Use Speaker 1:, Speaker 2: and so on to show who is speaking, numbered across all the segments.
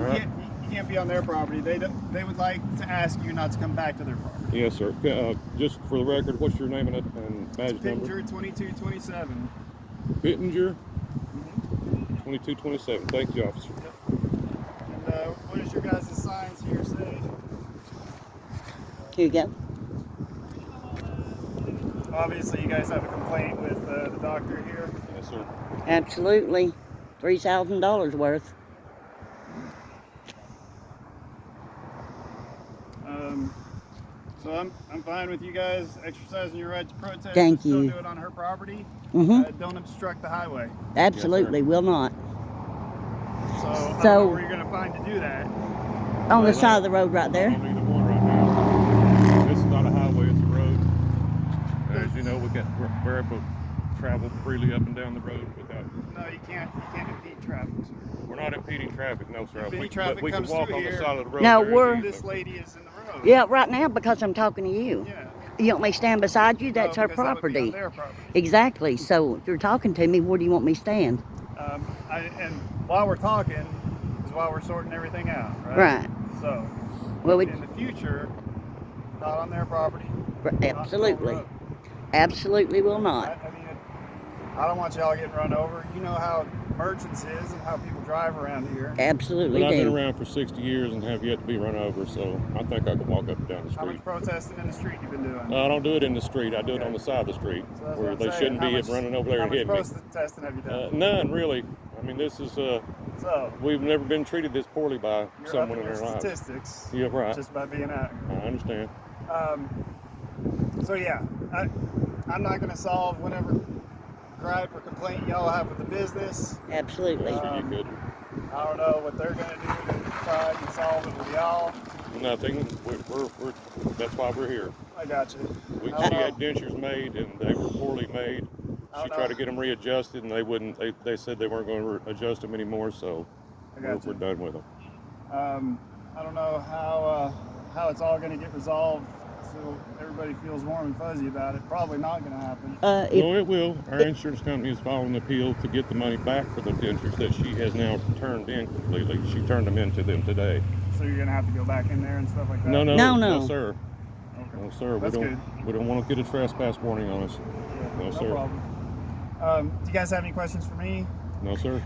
Speaker 1: right.
Speaker 2: You can't be on their property. They would like to ask you not to come back to their property.
Speaker 1: Yes, sir. Just for the record, what's your name and badge number?
Speaker 2: Pittenger 2227.
Speaker 1: Pittenger 2227. Thank you, officer.
Speaker 2: Yep. And what does your guys' signs here say?
Speaker 3: Here you go.
Speaker 2: Obviously, you guys have a complaint with the doctor here.
Speaker 1: Yes, sir.
Speaker 3: Absolutely. $3,000 worth.
Speaker 2: So I'm fine with you guys exercising your right to protest.
Speaker 3: Thank
Speaker 2: Still
Speaker 3: you.
Speaker 2: do it on her property.
Speaker 3: Mm-hmm.
Speaker 2: Don't obstruct the highway.
Speaker 3: Absolutely, will not.
Speaker 2: So I don't know where you're going to find to do that.
Speaker 3: On the side of the road right
Speaker 1: I
Speaker 3: there.
Speaker 1: don't need the one right now. This is not a highway, it's a road. As you know, we're able to travel freely up and down the road without.
Speaker 2: No, you can't impede traffic.
Speaker 1: We're not impeding traffic, no, sir.
Speaker 2: If any
Speaker 1: We
Speaker 2: traffic
Speaker 1: can
Speaker 2: comes
Speaker 1: walk
Speaker 2: through
Speaker 1: on the
Speaker 2: here-
Speaker 1: side of the road.
Speaker 3: No,
Speaker 1: there
Speaker 3: we're-
Speaker 1: is
Speaker 2: This lady is in the road.
Speaker 3: Yeah, right now because I'm talking to you.
Speaker 2: Yeah.
Speaker 3: You want me to stand beside you? That's
Speaker 2: No,
Speaker 3: her
Speaker 2: because that would be on
Speaker 3: property.
Speaker 2: their property.
Speaker 3: Exactly. So if you're talking to me, where do you want me to stand?
Speaker 2: And while we're talking is while we're sorting everything out, right?
Speaker 3: Right.
Speaker 2: So,
Speaker 3: Well,
Speaker 2: in the future, not on their property. not on the
Speaker 3: absolutely.
Speaker 2: road.
Speaker 3: Absolutely will not.
Speaker 2: I mean, I don't want y'all getting run over. You know how Merchants is and how people drive around here.
Speaker 3: Absolutely
Speaker 1: But I've been
Speaker 3: do.
Speaker 1: around for 60 years and have yet to be run over, so I think I can walk up and down the
Speaker 2: How
Speaker 1: street.
Speaker 2: much protesting in the street you been doing?
Speaker 1: No, I don't do it in the street. I do it
Speaker 2: Okay.
Speaker 1: on the side of the street
Speaker 2: So that's
Speaker 1: where
Speaker 2: what
Speaker 1: they
Speaker 2: I'm saying.
Speaker 1: shouldn't
Speaker 2: How
Speaker 1: be
Speaker 2: much-
Speaker 1: running over there
Speaker 2: how
Speaker 1: and
Speaker 2: much
Speaker 1: hitting me.
Speaker 2: protesting have you done?
Speaker 1: None, really. I mean, this is,
Speaker 2: So,
Speaker 1: we've never been treated this poorly by
Speaker 2: you're
Speaker 1: someone
Speaker 2: upping
Speaker 1: in
Speaker 2: your
Speaker 1: their lives.
Speaker 2: statistics
Speaker 1: Yeah, right.
Speaker 2: just by being out here.
Speaker 1: I understand.
Speaker 2: So yeah, I'm not going to solve whatever gripe or complaint y'all have with the business.
Speaker 3: Absolutely.
Speaker 1: So you could.
Speaker 2: I don't know what they're going to do to try and solve it with y'all.
Speaker 1: Nothing. We're that's why we're here.
Speaker 2: I got you.
Speaker 1: She
Speaker 2: I don't
Speaker 1: had
Speaker 2: know.
Speaker 1: dentures made and they were poorly made.
Speaker 2: I
Speaker 1: She
Speaker 2: don't
Speaker 1: tried to
Speaker 2: know.
Speaker 1: get them readjusted and they wouldn't. They said they weren't going to adjust them anymore, so
Speaker 2: I
Speaker 1: we're
Speaker 2: got you.
Speaker 1: done with them.
Speaker 2: I don't know how it's all going to get resolved so everybody feels warm and fuzzy about it. Probably not going to happen.
Speaker 1: No, it will. Our insurance company is filing an appeal to get the money back for the dentures that she has now turned in completely. She turned them into them today.
Speaker 2: So you're going to have to go back in there and stuff like that?
Speaker 1: No,
Speaker 3: No.
Speaker 1: sir.
Speaker 2: Okay.
Speaker 1: No, sir.
Speaker 2: That's
Speaker 1: We don't want to get a trespass warning on us.
Speaker 2: Yeah,
Speaker 1: No, sir.
Speaker 2: problem. Do you guys have any questions for me?
Speaker 1: No, sir.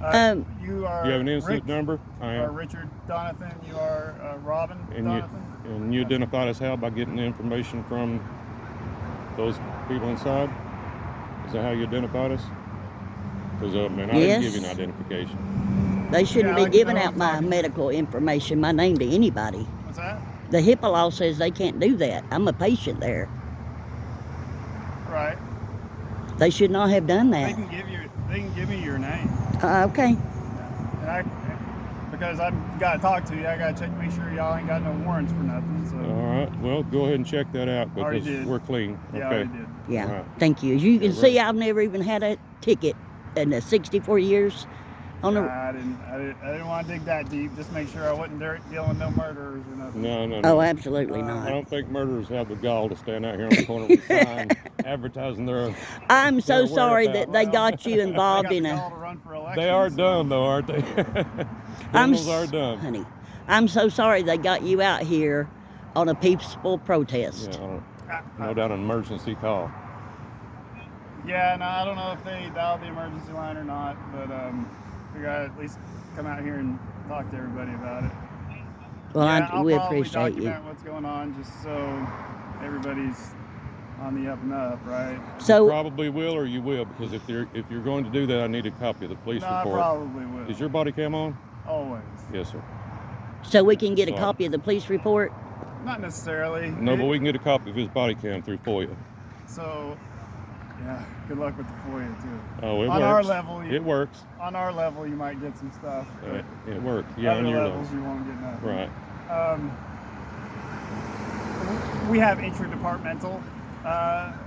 Speaker 2: You are
Speaker 1: You have an incident
Speaker 2: Rick,
Speaker 1: number? I am.
Speaker 2: Richard Donathan. You are Robin
Speaker 1: And
Speaker 2: Donathan.
Speaker 1: you identified us how by getting the information from those people inside? Is that how you identified us? Because man, I didn't give you an
Speaker 3: Yes.
Speaker 1: identification.
Speaker 3: They shouldn't
Speaker 2: Yeah, I
Speaker 3: be
Speaker 2: like to
Speaker 3: giving
Speaker 2: know
Speaker 3: out
Speaker 2: who I'm
Speaker 3: my
Speaker 2: talking to.
Speaker 3: medical information, my name to anybody.
Speaker 2: What's that?
Speaker 3: The HIPAA law says they can't do that. I'm a patient there.
Speaker 2: Right.
Speaker 3: They should not have done
Speaker 2: They
Speaker 3: that.
Speaker 2: can give me your name.
Speaker 3: Okay.
Speaker 2: And because I've got to talk to you, I got to check, make sure y'all ain't got no warrants for nothing. So
Speaker 1: All right. Well, go ahead and check that out
Speaker 2: Already
Speaker 1: because
Speaker 2: did.
Speaker 1: we're clean.
Speaker 2: yeah, I
Speaker 1: Okay.
Speaker 2: already did.
Speaker 3: Yeah.
Speaker 1: All right.
Speaker 3: Thank you. As you can
Speaker 1: Yeah,
Speaker 3: see,
Speaker 1: right.
Speaker 3: I've never even had a ticket in the 64 years on the.
Speaker 2: I didn't want to dig that deep. Just make sure I wasn't dealing with no murderers or nothing.
Speaker 1: No.
Speaker 3: Oh, absolutely
Speaker 1: I
Speaker 3: not.
Speaker 1: don't think murderers have the gall to stand out here on the corner with a sign advertising their.
Speaker 3: I'm so
Speaker 1: They're
Speaker 3: sorry
Speaker 1: aware of
Speaker 3: that they got you
Speaker 2: They
Speaker 3: involved
Speaker 2: got
Speaker 3: in
Speaker 2: the
Speaker 3: a.
Speaker 2: gall to run for election,
Speaker 1: They are
Speaker 2: so-
Speaker 1: dumb though, aren't they?
Speaker 3: I'm
Speaker 1: Criminals are dumb.
Speaker 3: honey. I'm so sorry they got you out here on a peaceful protest.
Speaker 1: Yeah, no doubt an emergency call.
Speaker 2: Yeah, no, I don't know if they dialed the emergency line or not, but figure I'd at least come out here and talk to everybody about it.
Speaker 3: Well,
Speaker 2: Yeah,
Speaker 3: we
Speaker 2: I'll probably
Speaker 3: appreciate you.
Speaker 2: document what's going on just so everybody's on the up and up, right?
Speaker 1: You
Speaker 3: So,
Speaker 1: probably will or you will because if you're going to do that, I need a copy of the police
Speaker 2: No, I
Speaker 1: report.
Speaker 2: probably will.
Speaker 1: Is your body cam on?
Speaker 2: Always.
Speaker 1: Yes, sir.
Speaker 3: so we can get a
Speaker 1: Sorry.
Speaker 3: copy of the police report.
Speaker 2: Not necessarily.
Speaker 1: No, but we can get a copy of his body cam through FOIA.
Speaker 2: So, yeah, good luck with the FOIA too.
Speaker 1: Oh, it
Speaker 2: On
Speaker 1: works.
Speaker 2: our level,
Speaker 1: It works.
Speaker 2: On our level, you might get some stuff. But
Speaker 1: It works. Yeah,
Speaker 2: other
Speaker 1: on your
Speaker 2: levels,
Speaker 1: level.
Speaker 2: you won't get nothing.
Speaker 1: Right.
Speaker 2: We have intradepartmental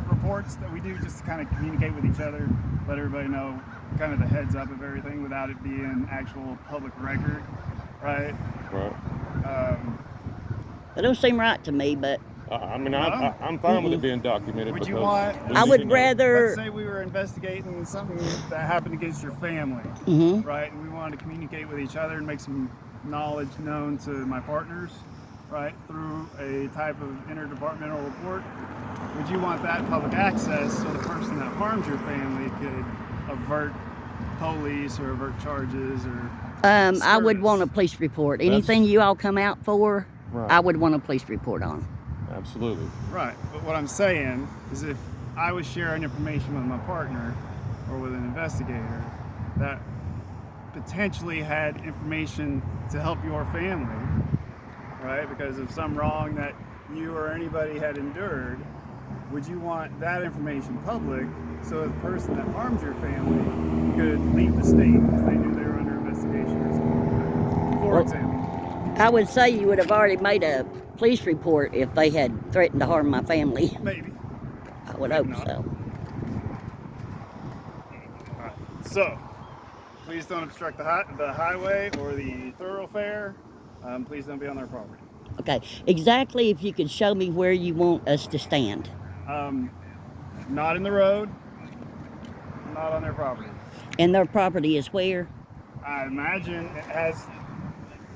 Speaker 2: reports that we do just to kind of communicate with each other, let everybody know kind of the heads up of everything without it being actual public record, right?
Speaker 1: Right.
Speaker 3: It don't seem right to me, but
Speaker 1: I'm fine with it being documented.
Speaker 2: Would you
Speaker 1: because
Speaker 2: want-
Speaker 1: we
Speaker 3: I
Speaker 1: need
Speaker 3: would
Speaker 1: to know.
Speaker 3: rather.
Speaker 2: Let's say we were investigating something that happened against your family,
Speaker 3: Mhm.
Speaker 2: right? And we wanted to communicate with each other and make some knowledge known to my partners, right, through a type of interdepartmental report, would you want that public access so the person that harms your family could avert police or avert charges or
Speaker 3: I would
Speaker 2: skirts?
Speaker 3: want a police report. Anything you all come out for,
Speaker 1: Right.
Speaker 3: I would want a police report on.
Speaker 1: Absolutely.
Speaker 2: Right, but what I'm saying is if I was sharing information with my partner or with an investigator that potentially had information to help your family, right, because of some wrong that you or anybody had endured, would you want that information public so that the person that harmed your family could leave the state because they knew they were under investigation or something like that? For
Speaker 3: Well,
Speaker 2: example.
Speaker 3: I would say you would have already made a police report if they had threatened to harm my family.
Speaker 2: Maybe.
Speaker 3: I would
Speaker 2: Maybe
Speaker 3: hope
Speaker 2: not.
Speaker 3: so.
Speaker 2: Alright, so, please don't obstruct the highway or the thoroughfare. Please don't be on their property.
Speaker 3: Okay, exactly if you could show me where you want us to stand.
Speaker 2: Not in the road, not on their property.
Speaker 3: And their property is where?
Speaker 2: I imagine it has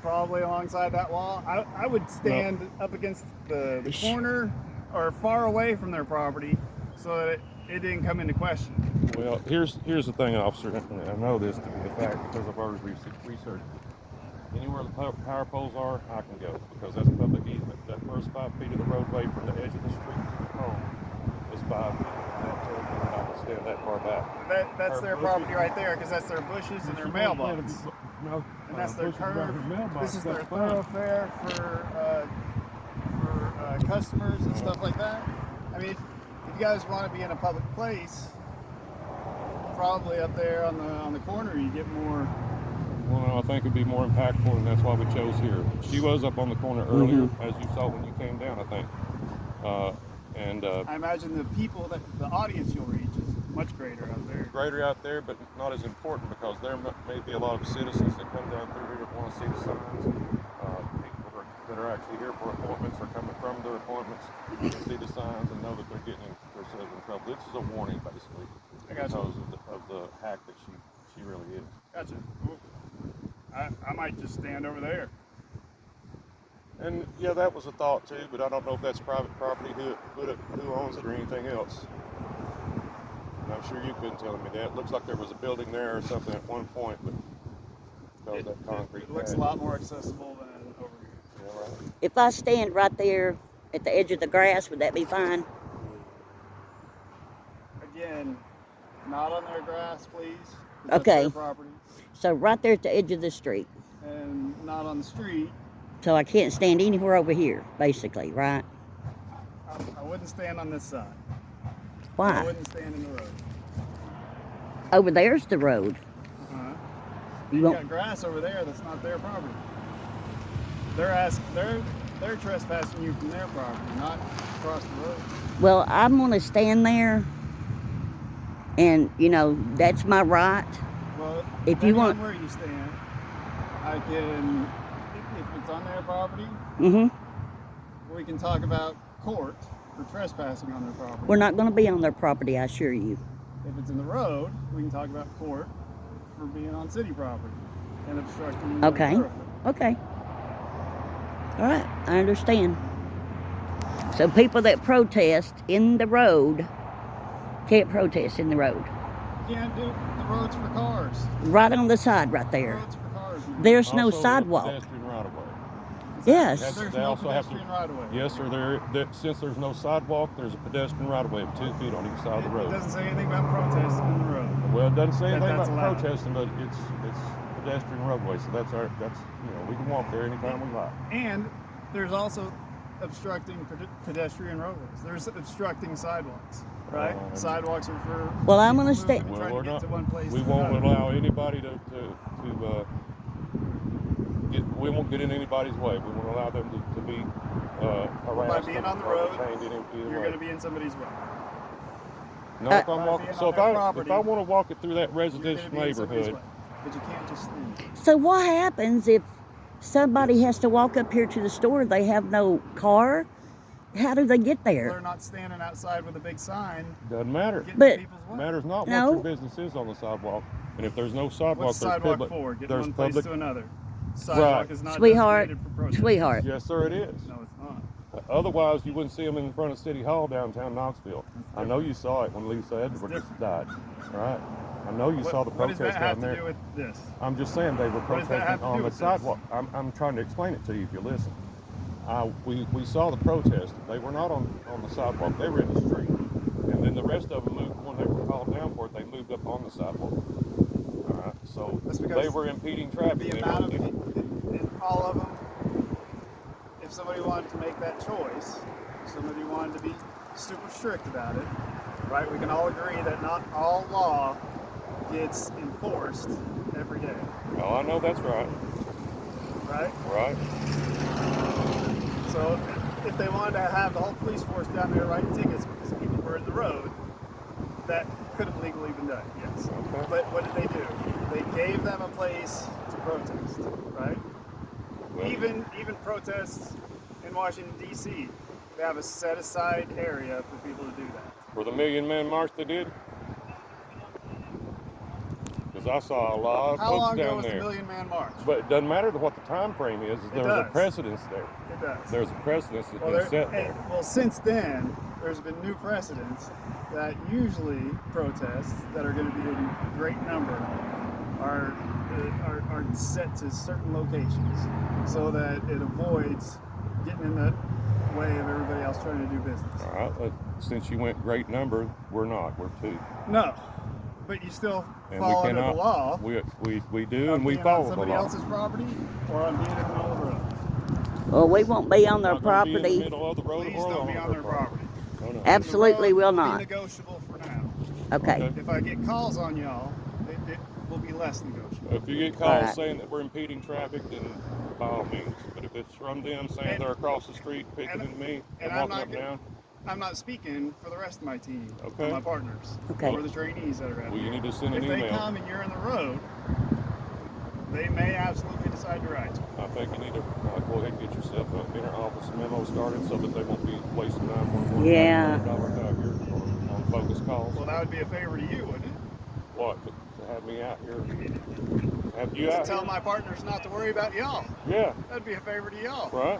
Speaker 2: probably alongside that wall. I would stand up against the corner or far away from their property so that it didn't come into question.
Speaker 1: Well, here's the thing, officer, and I know this to be a fact because I've already researched. Anywhere the power poles are, I can go because that's public easement. That first 5 feet of the roadway from the edge of the street to the home is 5 feet. That tells me that I can stand that far back.
Speaker 2: That's their property right there because that's their bushes and their mailbox.
Speaker 1: No,
Speaker 2: And that's their curve. This is their
Speaker 1: That's fine.
Speaker 2: thoroughfare for customers and stuff like that. I mean, if you guys want to be in a public place, probably up there on the corner, you get more.
Speaker 1: Well, no, I think it'd be more impactful, and that's why we chose here. She was up on the corner earlier, as you saw when you came down, I think.
Speaker 2: I imagine the people the audience you'll reach is much greater out there.
Speaker 1: Greater out there, but not as important because there may be a lot of citizens that come down through here that want to see the signs. People that are actually here for appointments or coming from their appointments to see the signs and know that they're getting themselves in trouble. This is a warning, basically,
Speaker 2: I got you.
Speaker 1: because of the hack that she really is.
Speaker 2: Gotcha. Cool. I might just stand over there.
Speaker 1: And yeah, that was a thought too, but I don't know if that's private property, who owns it or anything else. And I'm sure you couldn't tell me that. It looks like there was a building there or something at one point, but because that concrete.
Speaker 2: It looks a
Speaker 1: pad.
Speaker 2: lot more accessible than over here.
Speaker 1: Yeah, right.
Speaker 3: If I stand right there at the edge of the grass, would that be fine?
Speaker 2: Again, not on their grass, please. 'Cause
Speaker 3: Okay.
Speaker 2: That's their property.
Speaker 3: So right there at the edge of the street.
Speaker 2: And not on the street.
Speaker 3: So I can't stand anywhere over here, basically, right?
Speaker 2: I wouldn't stand on this side. I
Speaker 3: Why?
Speaker 2: wouldn't stand in the road.
Speaker 3: Over there's the road.
Speaker 2: Uh-huh.
Speaker 3: You
Speaker 2: You
Speaker 3: won't-
Speaker 2: got grass over there that's not their property. They're trespassing you from their property, not across the road.
Speaker 3: Well, I'm gonna stand there, and that's my right.
Speaker 2: Well,
Speaker 3: If you
Speaker 2: depending
Speaker 3: want-
Speaker 2: on where you stand, I can, if it's on their property,
Speaker 3: Mm-hmm.
Speaker 2: we can talk about court for trespassing on their property.
Speaker 3: We're not gonna be on their property, I assure you.
Speaker 2: If it's in the road, we can talk about court for being on city property and obstructing the
Speaker 3: Okay.
Speaker 2: thoroughfare.
Speaker 3: Okay. All right, I understand. So people that protest in the road can't protest in the road.
Speaker 2: You can't do the roads for cars.
Speaker 3: Right on the side, right there.
Speaker 2: Roads for cars. man.
Speaker 3: There's no
Speaker 1: Also, the
Speaker 3: sidewalk.
Speaker 1: Pedestrian right of way.
Speaker 3: Yes.
Speaker 2: There's
Speaker 1: They
Speaker 2: no
Speaker 1: also have to-
Speaker 2: pedestrian right of way.
Speaker 1: Yes, sir. Since there's no sidewalk, there's a pedestrian right of way of 2 feet on each side of the
Speaker 2: It
Speaker 1: road.
Speaker 2: doesn't say anything about protesting in the road.
Speaker 1: Well, it doesn't say anything
Speaker 2: that's
Speaker 1: about
Speaker 2: allowed.
Speaker 1: protesting, but it's pedestrian roadway, so we can walk there anytime we like.
Speaker 2: And there's also obstructing pedestrian roadways. There's obstructing sidewalks, right? Sidewalks are for
Speaker 3: Well, I'm gonna
Speaker 2: people moving
Speaker 3: stay-
Speaker 2: and
Speaker 1: Well,
Speaker 2: trying
Speaker 1: we're
Speaker 2: to get
Speaker 1: not.
Speaker 2: to one place
Speaker 1: We
Speaker 2: to
Speaker 1: won't
Speaker 2: another.
Speaker 1: allow anybody to we won't get in anybody's way. We won't allow them to be harassed
Speaker 2: being on the
Speaker 1: or
Speaker 2: road,
Speaker 1: detained in either
Speaker 2: You're
Speaker 1: way.
Speaker 2: going to be in somebody's way.
Speaker 1: No, if I'm
Speaker 2: by
Speaker 1: walking.
Speaker 2: being
Speaker 1: So
Speaker 2: on
Speaker 1: if
Speaker 2: their
Speaker 1: I
Speaker 2: property,
Speaker 1: want to walk it through that
Speaker 2: You're gonna
Speaker 1: residential
Speaker 2: be in somebody's
Speaker 1: neighborhood,
Speaker 2: way. But you can't just stand.
Speaker 3: So what happens if somebody has to walk up here to the store? They have no car. How do they get
Speaker 2: They're
Speaker 3: there?
Speaker 2: not standing outside with a big sign
Speaker 1: doesn't matter.
Speaker 2: getting
Speaker 3: But-
Speaker 2: in people's way.
Speaker 1: Matters not
Speaker 3: No.
Speaker 1: what your business is on the sidewalk, and if there's no sidewalk,
Speaker 2: What's the
Speaker 1: there's
Speaker 2: sidewalk
Speaker 1: public.
Speaker 2: for? Getting
Speaker 1: There's
Speaker 2: one place
Speaker 1: public.
Speaker 2: to another. Sidewalk is not
Speaker 3: Sweetheart,
Speaker 2: designated for protest.
Speaker 3: sweetheart.
Speaker 1: Yes, sir, it is.
Speaker 2: No, it's not.
Speaker 1: Otherwise, you wouldn't see them in front of City Hall downtown Knoxville. I know you saw it when Lisa Edwards
Speaker 2: different.
Speaker 1: died, right? I know you saw the
Speaker 2: What does
Speaker 1: protest
Speaker 2: that have
Speaker 1: down
Speaker 2: to do
Speaker 1: there.
Speaker 2: with this?
Speaker 1: I'm just saying they were
Speaker 2: What does that have
Speaker 1: protesting
Speaker 2: to
Speaker 1: on
Speaker 2: do
Speaker 1: the
Speaker 2: with this?
Speaker 1: sidewalk. I'm trying to explain it to you if you listen. We saw the protest. They were not on the sidewalk. They were in the street. And then the rest of them moved, when they were called down for it, they moved up on the sidewalk. All right, so
Speaker 2: That's because
Speaker 1: they were impeding traffic.
Speaker 2: The
Speaker 1: They
Speaker 2: amount of
Speaker 1: were-
Speaker 2: in all of them, if somebody wanted to make that choice, if somebody wanted to be super strict about it, right? We can all agree that not all law gets enforced every day,
Speaker 1: Oh, I know that's right.
Speaker 2: right?
Speaker 1: Right.
Speaker 2: So if they wanted to have the whole police force down there writing tickets because people were in the road, that could have legally been done, yes.
Speaker 1: Okay.
Speaker 2: But what did they do? They gave them a place to protest, right?
Speaker 1: Well,
Speaker 2: Even protests in Washington D.C., they have a set aside area for people to do that.
Speaker 1: for the Million Man March they did? Because I saw a lot of
Speaker 2: How
Speaker 1: folks
Speaker 2: long ago
Speaker 1: down
Speaker 2: was the
Speaker 1: there.
Speaker 2: Million Man March?
Speaker 1: But it doesn't matter what the time frame is. There's a
Speaker 2: does.
Speaker 1: precedence there.
Speaker 2: It does.
Speaker 1: There's a precedence that's
Speaker 2: Well,
Speaker 1: been set there.
Speaker 2: well, since then, there's been new precedents that usually protests that are going to be in great number are set to certain locations so that it avoids getting in the way of everybody else trying to do business.
Speaker 1: All right. Since you went great number, we're not. We're two.
Speaker 2: No, but you still
Speaker 1: And
Speaker 2: fall
Speaker 1: we
Speaker 2: under
Speaker 1: cannot.
Speaker 2: the law.
Speaker 1: We do,
Speaker 2: of
Speaker 1: and we
Speaker 2: being
Speaker 1: follow
Speaker 2: on
Speaker 1: the
Speaker 2: somebody
Speaker 1: law.
Speaker 2: else's property or on being in the middle of the road.
Speaker 3: Well, we won't be on their
Speaker 1: Not gonna be in the
Speaker 3: property.
Speaker 1: middle of the road
Speaker 2: Please
Speaker 1: or
Speaker 2: don't be
Speaker 1: on
Speaker 2: on their property.
Speaker 1: No, no.
Speaker 3: Absolutely
Speaker 2: The road
Speaker 3: will
Speaker 2: be
Speaker 3: not.
Speaker 2: negotiable for now.
Speaker 3: Okay.
Speaker 1: Okay.
Speaker 2: If I get calls on y'all, it will be less negotiable.
Speaker 1: If you get calls
Speaker 3: Alright.
Speaker 1: saying that we're impeding traffic, then by all means. But if it's from them saying
Speaker 2: And-
Speaker 1: they're across the street picking
Speaker 2: and-
Speaker 1: at me
Speaker 2: and
Speaker 1: and
Speaker 2: I'm
Speaker 1: walking
Speaker 2: not
Speaker 1: up and
Speaker 2: gonna-
Speaker 1: down,
Speaker 2: I'm not speaking for the rest of my team,
Speaker 1: Okay.
Speaker 2: or my partners,
Speaker 3: Okay.
Speaker 2: or the trainees that are out
Speaker 1: well, you
Speaker 2: there.
Speaker 1: need to send
Speaker 2: If
Speaker 1: an
Speaker 2: they
Speaker 1: email.
Speaker 2: come and you're in the road, they may absolutely decide to ride you.
Speaker 1: I think you need to go ahead and get yourself an inter-office memo started so that they won't be wasting $911
Speaker 3: Yeah.
Speaker 1: out here on focus calls.
Speaker 2: Well, that would be a favor to you, wouldn't it?
Speaker 1: What? To have me out here? Have you
Speaker 2: To
Speaker 1: out
Speaker 2: tell
Speaker 1: here?
Speaker 2: my partners not to worry about y'all.
Speaker 1: Yeah,
Speaker 2: That'd be a favor to y'all.
Speaker 1: right.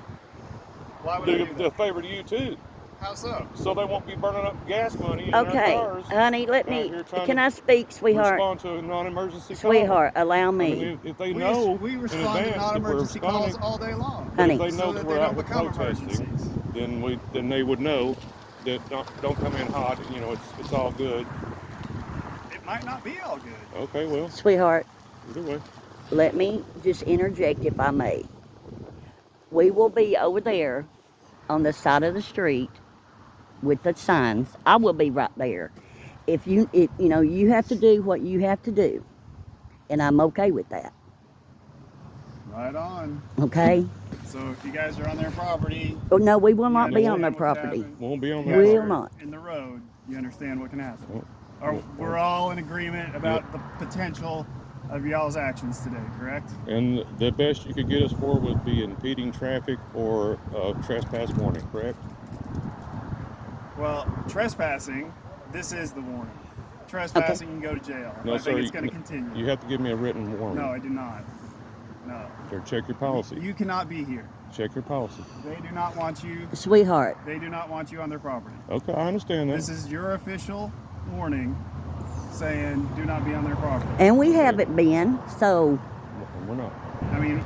Speaker 2: Why would I
Speaker 1: Do
Speaker 2: do
Speaker 1: a
Speaker 2: that?
Speaker 1: favor to you too,
Speaker 2: How so?
Speaker 1: so they won't be burning up gas money in their
Speaker 3: Okay,
Speaker 1: cars.
Speaker 3: honey, let
Speaker 1: out
Speaker 3: me.
Speaker 1: here trying
Speaker 3: Can
Speaker 1: to
Speaker 3: I speak, sweetheart?
Speaker 1: Respond to a non-emergency call.
Speaker 3: Sweetheart, allow
Speaker 1: I
Speaker 3: me.
Speaker 1: mean, if they
Speaker 2: We,
Speaker 1: know
Speaker 2: we
Speaker 1: in
Speaker 2: respond to
Speaker 1: advance that we're
Speaker 2: non-emergency calls
Speaker 1: responding,
Speaker 2: all day long.
Speaker 1: but
Speaker 3: Honey.
Speaker 1: if they know
Speaker 2: So
Speaker 1: that
Speaker 2: that
Speaker 1: we're
Speaker 2: they
Speaker 1: out
Speaker 2: don't
Speaker 1: here
Speaker 2: become
Speaker 1: protesting,
Speaker 2: emergencies.
Speaker 1: then they would know that don't come in hot. You know, it's all good.
Speaker 2: It might not be all good.
Speaker 1: Okay, well,
Speaker 3: Sweetheart,
Speaker 1: either way.
Speaker 3: let me just interject if I may. We will be over there on the side of the street with the signs. I will be right there. If you have to do what you have to do, and I'm okay with that.
Speaker 2: Right on.
Speaker 3: Okay?
Speaker 2: So if you guys are on their property,
Speaker 3: Oh no, we will
Speaker 2: you
Speaker 3: not be on
Speaker 2: understand
Speaker 3: their
Speaker 2: what's
Speaker 3: property.
Speaker 2: happening.
Speaker 1: Won't be on
Speaker 2: You
Speaker 1: there.
Speaker 2: guys
Speaker 3: Will
Speaker 2: are
Speaker 3: not.
Speaker 2: in the road, you understand what can happen.
Speaker 1: Well,
Speaker 2: Or
Speaker 1: well,
Speaker 2: we're all in agreement about the potential of y'all's actions today, correct?
Speaker 1: And the best you could get us for would be impeding traffic or trespass warning, correct?
Speaker 2: Well, trespassing, this is the warning. Trespassing, you can go to jail.
Speaker 1: No,
Speaker 2: I
Speaker 1: sir.
Speaker 2: think it's going to continue.
Speaker 1: You have to give me a written warning.
Speaker 2: No, I do not. No.
Speaker 1: Or check your policy.
Speaker 2: You cannot be here.
Speaker 1: Check your policy.
Speaker 2: They do not want you.
Speaker 3: Sweetheart,
Speaker 2: They do not want you on their property.
Speaker 1: Okay, I understand that.
Speaker 2: This is your official warning saying do not be on their property.
Speaker 3: and we haven't been, so
Speaker 1: We're not.
Speaker 2: I mean,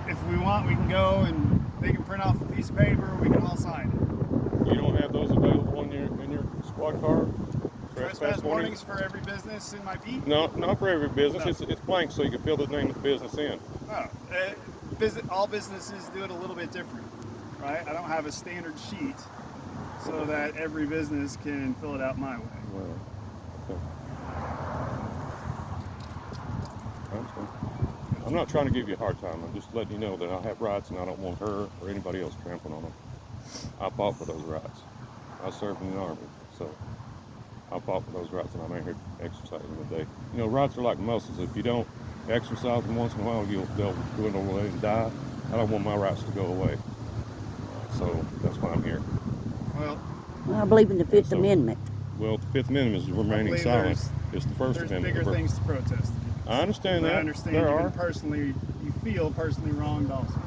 Speaker 2: if we want, we can go and they can print off a piece of paper. We can all sign it.
Speaker 1: You don't have those available in your squad car?
Speaker 2: Trespass warnings for every business in my beat.
Speaker 1: No, not for every business.
Speaker 2: No.
Speaker 1: It's blank, so you can fill the name of the business in.
Speaker 2: Oh, all businesses do it a little bit different, right? I don't have a standard sheet so that every business can fill it out my way.
Speaker 1: Well, okay. I understand. I'm not trying to give you a hard time. I'm just letting you know that I have rights and I don't want her or anybody else trampling on them. I fought for those rights. I served in the Army, so I fought for those rights and I'm out here exercising them today. You know, rights are like muscles. If you don't exercise them once in a while, they'll dwindle away and die. I don't want my rights to go away. So that's why I'm here.
Speaker 2: Well,
Speaker 3: I believe in the Fifth
Speaker 1: So-
Speaker 3: Amendment.
Speaker 1: Well, the Fifth Amendment is remaining
Speaker 2: believe
Speaker 1: silent. It's the First
Speaker 2: there's
Speaker 1: Amendment.
Speaker 2: bigger things to protest.
Speaker 1: I understand
Speaker 2: But
Speaker 1: that.
Speaker 2: I understand
Speaker 1: there
Speaker 2: even
Speaker 1: are.
Speaker 2: personally you feel personally wronged also.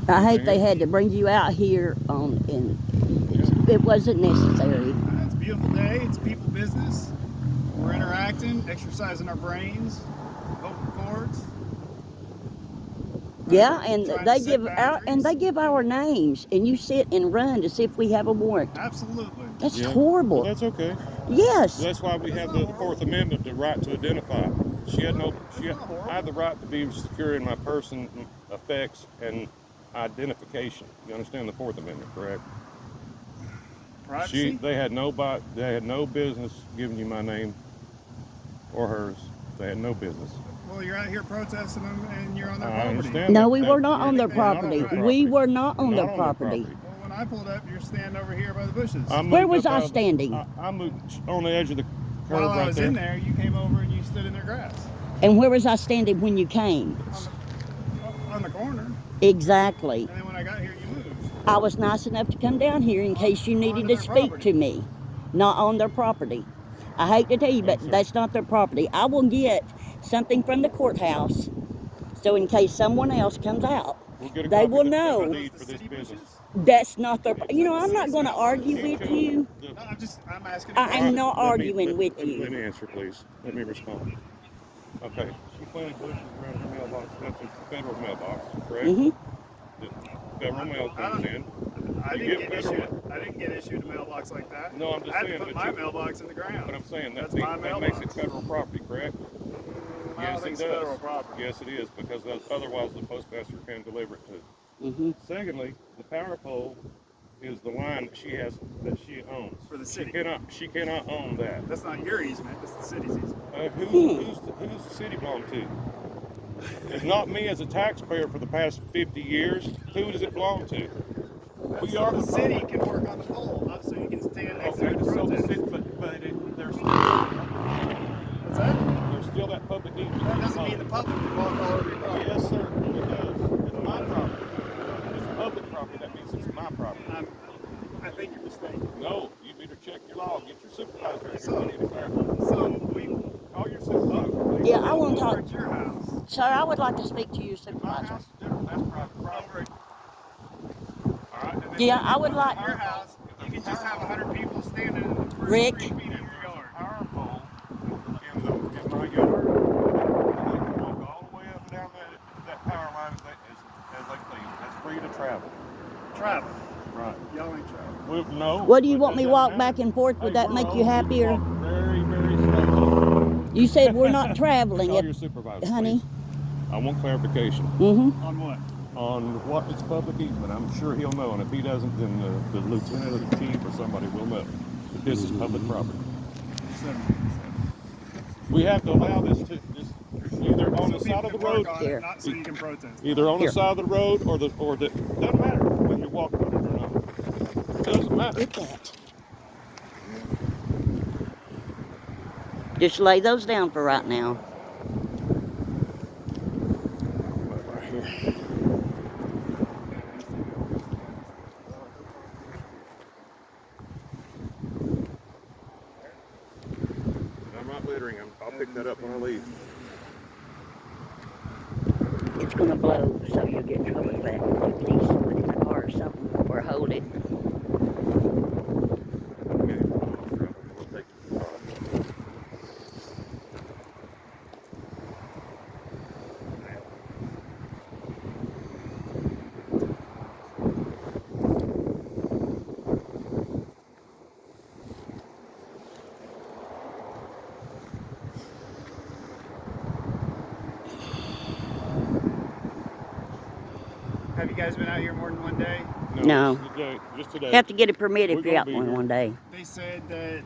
Speaker 3: I hate they had to bring you out here and it wasn't necessary.
Speaker 2: It's a beautiful day. It's people business. We're interacting, exercising our brains, vocal cords.
Speaker 3: Yeah, and
Speaker 2: Trying to
Speaker 3: they
Speaker 2: set
Speaker 3: give
Speaker 2: boundaries.
Speaker 3: our names, and you sit and run to see if we have a warrant.
Speaker 2: Absolutely.
Speaker 3: That's
Speaker 1: Yeah.
Speaker 3: horrible.
Speaker 1: Well, that's okay.
Speaker 3: Yes.
Speaker 1: That's why we have the Fourth Amendment, the right to identify. She had no. I have the right to be secure in my person, effects, and identification. You understand the Fourth Amendment, correct?
Speaker 2: Privacy.
Speaker 1: They had no business giving you my name or hers. They had no business.
Speaker 2: Well, you're out here protesting them, and you're on their
Speaker 1: I
Speaker 2: property.
Speaker 1: understand.
Speaker 3: No,
Speaker 1: that-
Speaker 3: we
Speaker 1: that-
Speaker 3: were not
Speaker 1: you're-
Speaker 3: on their
Speaker 1: you're not on
Speaker 3: property.
Speaker 1: their
Speaker 3: We were not
Speaker 1: You're
Speaker 3: on their
Speaker 1: not
Speaker 3: property.
Speaker 2: Well, when I pulled up, you're standing over here by the bushes.
Speaker 1: I moved
Speaker 3: Where was
Speaker 1: up
Speaker 3: I
Speaker 1: out of-
Speaker 3: standing?
Speaker 1: I moved on the edge of the curb
Speaker 2: While I
Speaker 1: right
Speaker 2: was
Speaker 1: there.
Speaker 2: in there, you came over and you stood in their grass
Speaker 3: And where was I standing when you came?
Speaker 2: on the corner.
Speaker 3: Exactly.
Speaker 2: And then when I got here, you moved.
Speaker 3: I was nice enough to come down here in case you needed
Speaker 2: Onto
Speaker 3: to
Speaker 2: their
Speaker 3: speak
Speaker 2: property.
Speaker 3: to me. Not on their property. I hate to tell you, but
Speaker 1: I'm sorry.
Speaker 3: that's not their property. I will get something from the courthouse, so in case someone else comes out,
Speaker 1: We'll get a
Speaker 3: they
Speaker 1: copy
Speaker 3: will
Speaker 1: of the
Speaker 3: know
Speaker 1: deed for
Speaker 2: The
Speaker 1: this
Speaker 2: city
Speaker 1: business.
Speaker 2: bushes?
Speaker 3: that's not their. You know, I'm not going to argue with you.
Speaker 2: No, I'm asking.
Speaker 3: I'm not arguing with
Speaker 1: Let
Speaker 3: you.
Speaker 1: me answer, please. Let me respond. Okay. She planted bushes around her mailbox. That's a federal mailbox, correct?
Speaker 3: Mhm.
Speaker 1: The federal mail comes in.
Speaker 2: I
Speaker 1: You
Speaker 2: didn't
Speaker 1: get
Speaker 2: get
Speaker 1: federal-
Speaker 2: issued. I didn't get issued a mailbox like that.
Speaker 1: No, I'm just
Speaker 2: I had
Speaker 1: saying,
Speaker 2: to put
Speaker 1: but
Speaker 2: my
Speaker 1: you-
Speaker 2: mailbox in the ground.
Speaker 1: But I'm saying
Speaker 2: That's
Speaker 1: that
Speaker 2: my
Speaker 1: makes it
Speaker 2: mailbox.
Speaker 1: federal property, correct?
Speaker 2: I don't
Speaker 1: Yes,
Speaker 2: think
Speaker 1: it
Speaker 2: it's
Speaker 1: does.
Speaker 2: federal property.
Speaker 1: Yes, it is, because otherwise the postmaster can deliver it to.
Speaker 3: Mhm.
Speaker 1: Secondly, the power pole is the line that she owns.
Speaker 2: For the city.
Speaker 1: She cannot own that.
Speaker 2: That's not your easement. That's the city's easement.
Speaker 1: Who's the city belong to? It's not me as a taxpayer for the past 50 years. Who does it belong to? We are
Speaker 2: The city can work on the pole, not so you can stand next to
Speaker 1: Okay,
Speaker 2: it and
Speaker 1: so the
Speaker 2: protest.
Speaker 1: city, there's
Speaker 2: What's that?
Speaker 1: still that public easement.
Speaker 2: That doesn't mean the public can walk all over your property.
Speaker 1: Yes, sir, it does. It's my property. It's public property. That means it's my property.
Speaker 2: I think you're mistaken.
Speaker 1: No, you better check your law. Get your supervisor here.
Speaker 2: So-
Speaker 1: You need to clarify.
Speaker 2: So we
Speaker 1: Call your supervisor, please.
Speaker 3: Yeah, I want to
Speaker 2: over
Speaker 3: talk.
Speaker 2: at your house.
Speaker 3: Sir, I would like to speak to your
Speaker 1: My
Speaker 3: supervisor.
Speaker 1: house is different. That's private property. All right. and then
Speaker 3: Yeah,
Speaker 1: you
Speaker 3: I would like.
Speaker 2: Your house, you can just have 100 people standing in the first
Speaker 3: Rick.
Speaker 2: 3 feet of your yard.
Speaker 1: Power pole in my yard. And they can walk all the way up and down that power line as they please. That's free to travel.
Speaker 2: Travel.
Speaker 1: Right.
Speaker 2: Y'all ain't travel.
Speaker 1: No.
Speaker 3: What do you
Speaker 1: but
Speaker 3: want
Speaker 1: that
Speaker 3: me
Speaker 1: doesn't
Speaker 3: walk
Speaker 1: matter.
Speaker 3: back and forth? Would
Speaker 1: Hey,
Speaker 3: that
Speaker 1: we're
Speaker 3: make you
Speaker 1: old. We
Speaker 3: happier?
Speaker 1: walk very, very slowly.
Speaker 3: You said we're not traveling.
Speaker 1: Call your supervisor,
Speaker 3: honey.
Speaker 1: please. I want clarification
Speaker 3: Mm-hmm.
Speaker 2: On what?
Speaker 1: on what is public easement. I'm sure he'll know, and if he doesn't, then the lieutenant or the chief or somebody will know that this is public property. We have to allow this to either on the side of the road,
Speaker 3: Here.
Speaker 2: Not so you can protest.
Speaker 1: either on
Speaker 3: Here.
Speaker 1: the side of the road or doesn't matter when you're walking on it or not. Doesn't matter.
Speaker 3: Look at that. Just lay those down for right now.
Speaker 1: Right here. I'm not littering. I'll pick that up when I leave.
Speaker 3: It's gonna blow, so you'll get in trouble with that. Please put it in the car or something, or hold it.
Speaker 1: Okay. We'll take it.
Speaker 2: Have you guys been out here more than one day?
Speaker 3: No.
Speaker 1: Just today.
Speaker 3: You have to get a permit
Speaker 1: We're
Speaker 3: if you're
Speaker 1: gonna
Speaker 3: out
Speaker 1: be
Speaker 3: one
Speaker 1: here.
Speaker 3: one day.
Speaker 2: They said that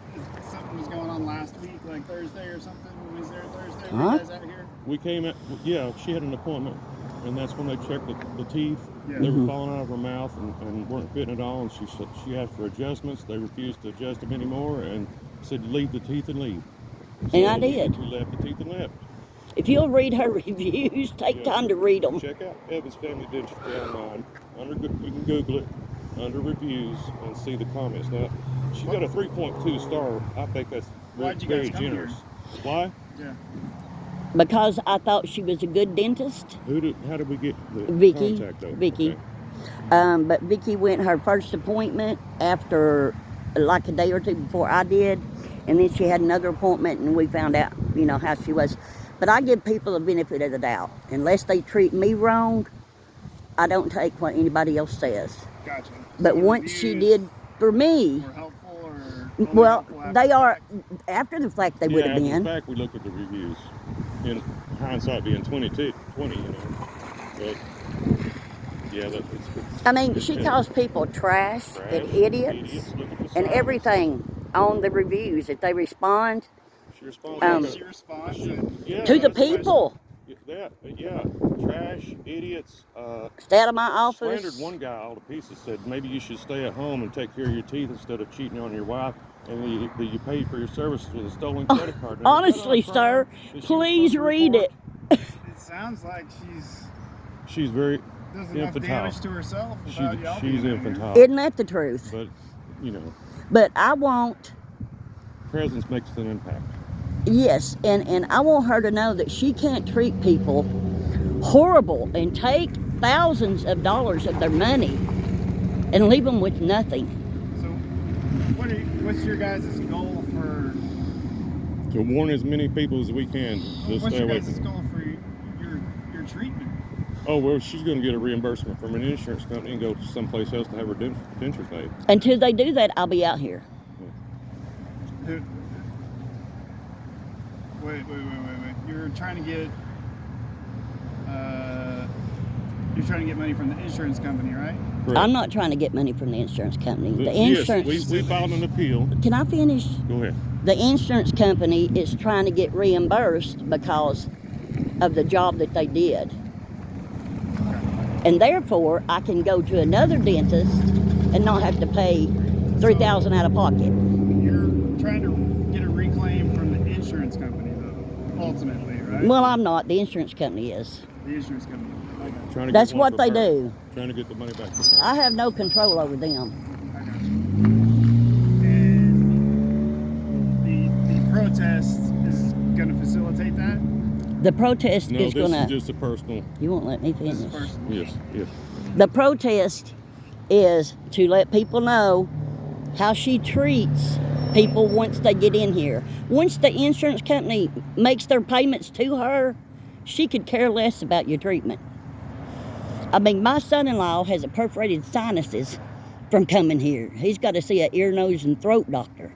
Speaker 2: something was going on last week, like Thursday or something. Was there Thursday?
Speaker 3: Huh?
Speaker 2: Were you guys out here?
Speaker 1: We came at, yeah, she had an appointment, and that's when they checked the teeth.
Speaker 2: Yeah.
Speaker 1: They
Speaker 3: Mhm.
Speaker 1: were falling out of her mouth and weren't fitting at all, and she asked for adjustments. They refused to adjust them anymore and said, leave the teeth and leave.
Speaker 3: And I did.
Speaker 1: We left the teeth and left.
Speaker 3: If you'll read her reviews, take
Speaker 1: Yeah.
Speaker 3: time to read them.
Speaker 1: Check out Evans Family Dentistry online. You can Google it, under reviews, and see the comments. Now, She got a 3.2 star. I think that's
Speaker 2: Why'd you
Speaker 1: very
Speaker 2: guys come
Speaker 1: generous.
Speaker 2: here?
Speaker 1: Why?
Speaker 2: Yeah.
Speaker 3: Because I thought she was a good dentist.
Speaker 1: How did we get the
Speaker 3: Vicky.
Speaker 1: contact though?
Speaker 3: Vicky.
Speaker 1: Okay.
Speaker 3: But Vicky went her first appointment after like a day or two before I did. And then she had another appointment and we found out, you know, how she was. But I give people the benefit of the doubt. Unless they treat me wrong, I don't take what anybody else says.
Speaker 2: Gotcha.
Speaker 3: But
Speaker 2: So
Speaker 3: once she
Speaker 2: reviews
Speaker 3: did for me,
Speaker 2: were helpful or only
Speaker 3: well,
Speaker 2: helpful after
Speaker 3: they
Speaker 2: the
Speaker 3: are,
Speaker 2: fact?
Speaker 3: after the fact they would have
Speaker 1: After
Speaker 3: been.
Speaker 1: the fact, we looked at the reviews. In hindsight, being 20, you know. But yeah, it's
Speaker 3: I mean, she
Speaker 1: yeah.
Speaker 3: calls people trash and
Speaker 1: Trash,
Speaker 3: idiots
Speaker 1: Look at the
Speaker 3: and
Speaker 1: signs.
Speaker 3: everything on the reviews. If they respond
Speaker 1: She responds
Speaker 2: Well,
Speaker 1: like
Speaker 2: she
Speaker 1: a-
Speaker 2: responds
Speaker 1: she-
Speaker 2: and
Speaker 1: yeah,
Speaker 3: to the
Speaker 1: that's-
Speaker 3: people,
Speaker 1: Yeah, trash, idiots.
Speaker 3: stay out of my office.
Speaker 1: Slandered one guy all to pieces. Said maybe you should stay at home and take care of your teeth instead of cheating on your wife. And you pay for your services with a stolen credit card. Now,
Speaker 3: Honestly,
Speaker 1: is that on a
Speaker 3: sir,
Speaker 1: crime that she was
Speaker 3: please
Speaker 1: supposed to
Speaker 3: read
Speaker 1: report?
Speaker 3: it.
Speaker 2: it sounds like
Speaker 1: She's very
Speaker 2: does enough
Speaker 1: infantile.
Speaker 2: damage to herself without y'all
Speaker 1: She's
Speaker 2: being there.
Speaker 1: infantile.
Speaker 3: Isn't that the truth?
Speaker 1: But you know,
Speaker 3: But I want,
Speaker 1: presence makes an impact.
Speaker 3: yes, and I want her to know that she can't treat people horrible and take thousands of dollars of their money and leave them with nothing.
Speaker 2: So, what's your guys' goal for?
Speaker 1: To warn as many people as we can to
Speaker 2: What's
Speaker 1: stay
Speaker 2: your
Speaker 1: away
Speaker 2: guys'
Speaker 1: from.
Speaker 2: goal for your treatment?
Speaker 1: Oh well, she's going to get a reimbursement from an insurance company and go someplace else to have her dentures made.
Speaker 3: Until they do that, I'll be out here.
Speaker 2: Wait. You're trying to get money from the insurance company, right?
Speaker 1: Correct.
Speaker 3: I'm not trying to get money from the insurance company. The
Speaker 1: Yes,
Speaker 3: insurance.
Speaker 1: we filed an appeal.
Speaker 3: Can I finish?
Speaker 1: Go ahead.
Speaker 3: The insurance company is trying to get reimbursed because of the job that they did. And therefore, I can go to another dentist and not have to pay $3,000 out of pocket.
Speaker 2: You're trying to get a reclaim from the insurance company, though, ultimately, right?
Speaker 3: Well, I'm not. The insurance company is.
Speaker 2: The insurance company. Okay.
Speaker 1: Trying to
Speaker 3: That's
Speaker 1: get one
Speaker 3: what
Speaker 1: for
Speaker 3: they
Speaker 1: her.
Speaker 3: do.
Speaker 1: Trying to get the money back to her.
Speaker 3: I have no control over them.
Speaker 2: I got you. And the protest is going to facilitate that?
Speaker 3: The protest
Speaker 1: No,
Speaker 3: is
Speaker 1: this
Speaker 3: gonna.
Speaker 1: is just a personal.
Speaker 3: You won't let me finish.
Speaker 2: This is personal.
Speaker 1: Yes.
Speaker 3: The protest is to let people know how she treats people once they get in here. Once the insurance company makes their payments to her, she could care less about your treatment. I mean, my son-in-law has a perforated sinuses from coming here. He's got to see an ear, nose, and throat doctor.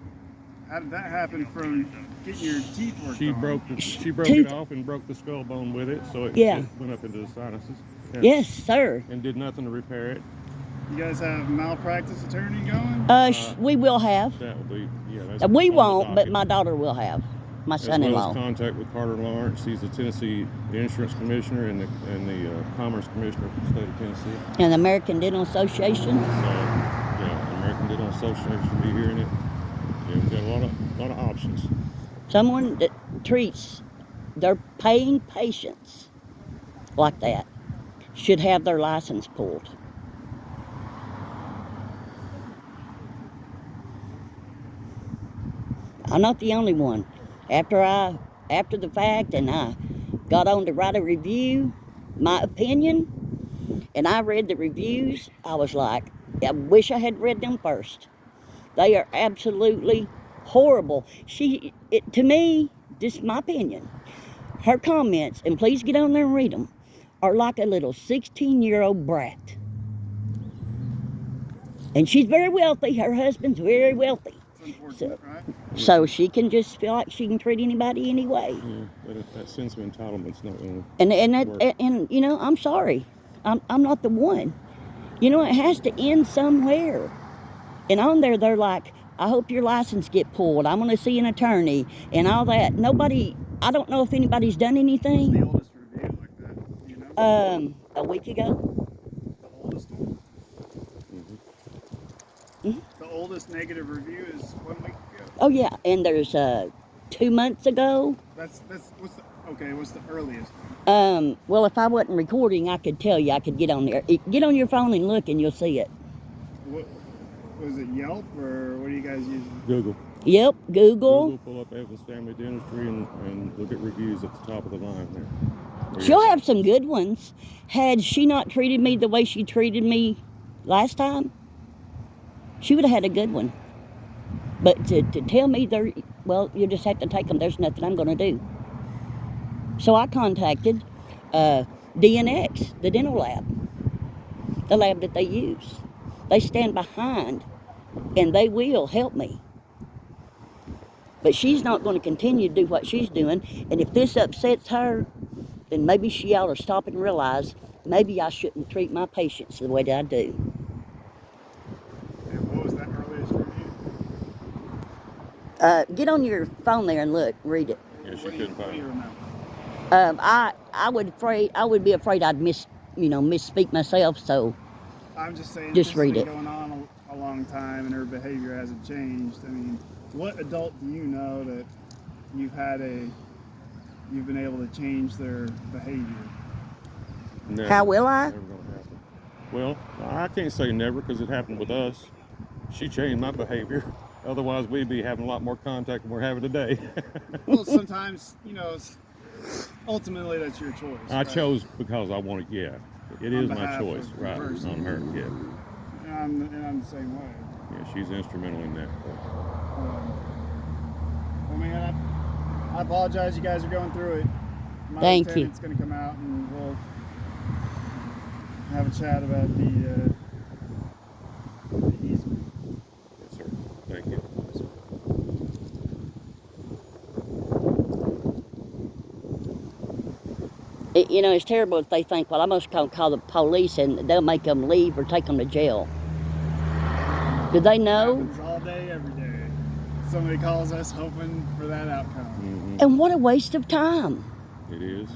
Speaker 2: How did that happen from getting your teeth worked
Speaker 1: She
Speaker 2: on?
Speaker 1: broke
Speaker 3: Tooth-
Speaker 1: it off and broke the skull bone with it, so it went up into the sinuses. Yeah.
Speaker 3: Yes, sir.
Speaker 1: And did nothing to repair it.
Speaker 2: You guys have malpractice attorney going?
Speaker 3: We will have.
Speaker 1: That would be that's
Speaker 3: We
Speaker 1: on the
Speaker 3: won't, but
Speaker 1: docket.
Speaker 3: my daughter will have. My
Speaker 1: As well as
Speaker 3: son-in-law.
Speaker 1: contact with Carter Lawrence. He's the Tennessee Insurance Commissioner and the Commerce Commissioner for the state of Tennessee.
Speaker 3: And the American Dental Association.
Speaker 1: So the American Dental Association will be hearing it. Yeah, we've got a lot of options.
Speaker 3: Someone that treats their paying patients like that should have their license pulled. I'm not the only one. After the fact, and I got on to write a review, my opinion, and I read the reviews, I was like, I wish I had read them first. They are absolutely horrible. To me, this is my opinion. Her comments, and please get on there and read them, are like a little 16-year-old brat. And she's very wealthy. Her husband's very wealthy.
Speaker 2: It's unfortunate, right?
Speaker 3: So she can just feel like she can treat anybody anyway.
Speaker 1: Yeah, that sense of entitlement's not going to
Speaker 3: And you know, I'm sorry. I'm not the one. You know, it has to end somewhere. And on there, they're like, I hope your license get pulled. I'm going to see an attorney and all that. I don't know if anybody's done
Speaker 2: The
Speaker 3: anything.
Speaker 2: oldest review like that, you know?
Speaker 3: A week ago.
Speaker 2: The oldest one?
Speaker 3: Mhm.
Speaker 2: The oldest negative review is 1 week ago.
Speaker 3: Oh yeah, and there's 2 months ago.
Speaker 2: What's the earliest one?
Speaker 3: Well, if I wasn't recording, I could tell you. I could get on there. Get on your phone and look, and you'll see it.
Speaker 2: What, was it Yelp or what are you guys using?
Speaker 1: Google.
Speaker 3: Yep, Google.
Speaker 1: Pull up Evans Family Dentistry and look at reviews at the top of the line there. Or
Speaker 3: She'll
Speaker 1: yes,
Speaker 3: have some good ones. Had she not treated me the way she treated me last time, she would have had a good one. But to tell me well, you just have to take them. There's nothing I'm going to do. So I contacted DNX, the dental lab, the lab that they use. They stand behind, and they will help me. But she's not going to continue to do what she's doing. And if this upsets her, then maybe she ought to stop and realize maybe I shouldn't treat my patients the way that I do.
Speaker 2: And what was that earliest review?
Speaker 3: Get on your phone there and look, read it.
Speaker 1: Yeah, she
Speaker 2: What do
Speaker 1: couldn't
Speaker 2: you
Speaker 1: find it.
Speaker 2: remember?
Speaker 3: I would be afraid I'd misspeak myself. So
Speaker 2: I'm just saying,
Speaker 3: Just
Speaker 2: this
Speaker 3: read
Speaker 2: has
Speaker 3: it.
Speaker 2: been going on a long time and her behavior hasn't changed. I mean, what adult do you know that you've been able to change their behavior?
Speaker 1: Never.
Speaker 3: How will I?
Speaker 1: Never gonna happen. Well, I can't say never because it happened with us. She changed my behavior. Otherwise, we'd be having a lot more contact than we're having today.
Speaker 2: Well, sometimes, ultimately that's your choice.
Speaker 1: I
Speaker 2: right?
Speaker 1: chose because I wanted. Yeah, it
Speaker 2: On
Speaker 1: is my
Speaker 2: behalf
Speaker 1: choice,
Speaker 2: of the
Speaker 1: right?
Speaker 2: person.
Speaker 1: On her. Yeah,
Speaker 2: And I'm the same way.
Speaker 1: yeah. She's instrumental in that.
Speaker 2: Well, man, I apologize. You guys are going through it. My
Speaker 3: Thank you.
Speaker 2: lieutenant's going to come out and we'll have a chat about the easement.
Speaker 1: Yes, sir. Thank you.
Speaker 3: It's terrible if they think, well, I'm going to call the police and they'll make them leave or take them to jail. Do they know?
Speaker 2: Happens all day, every day. Somebody calls us hoping for that outcome.
Speaker 1: Mm-hmm.
Speaker 3: And what a waste of time.
Speaker 1: It is.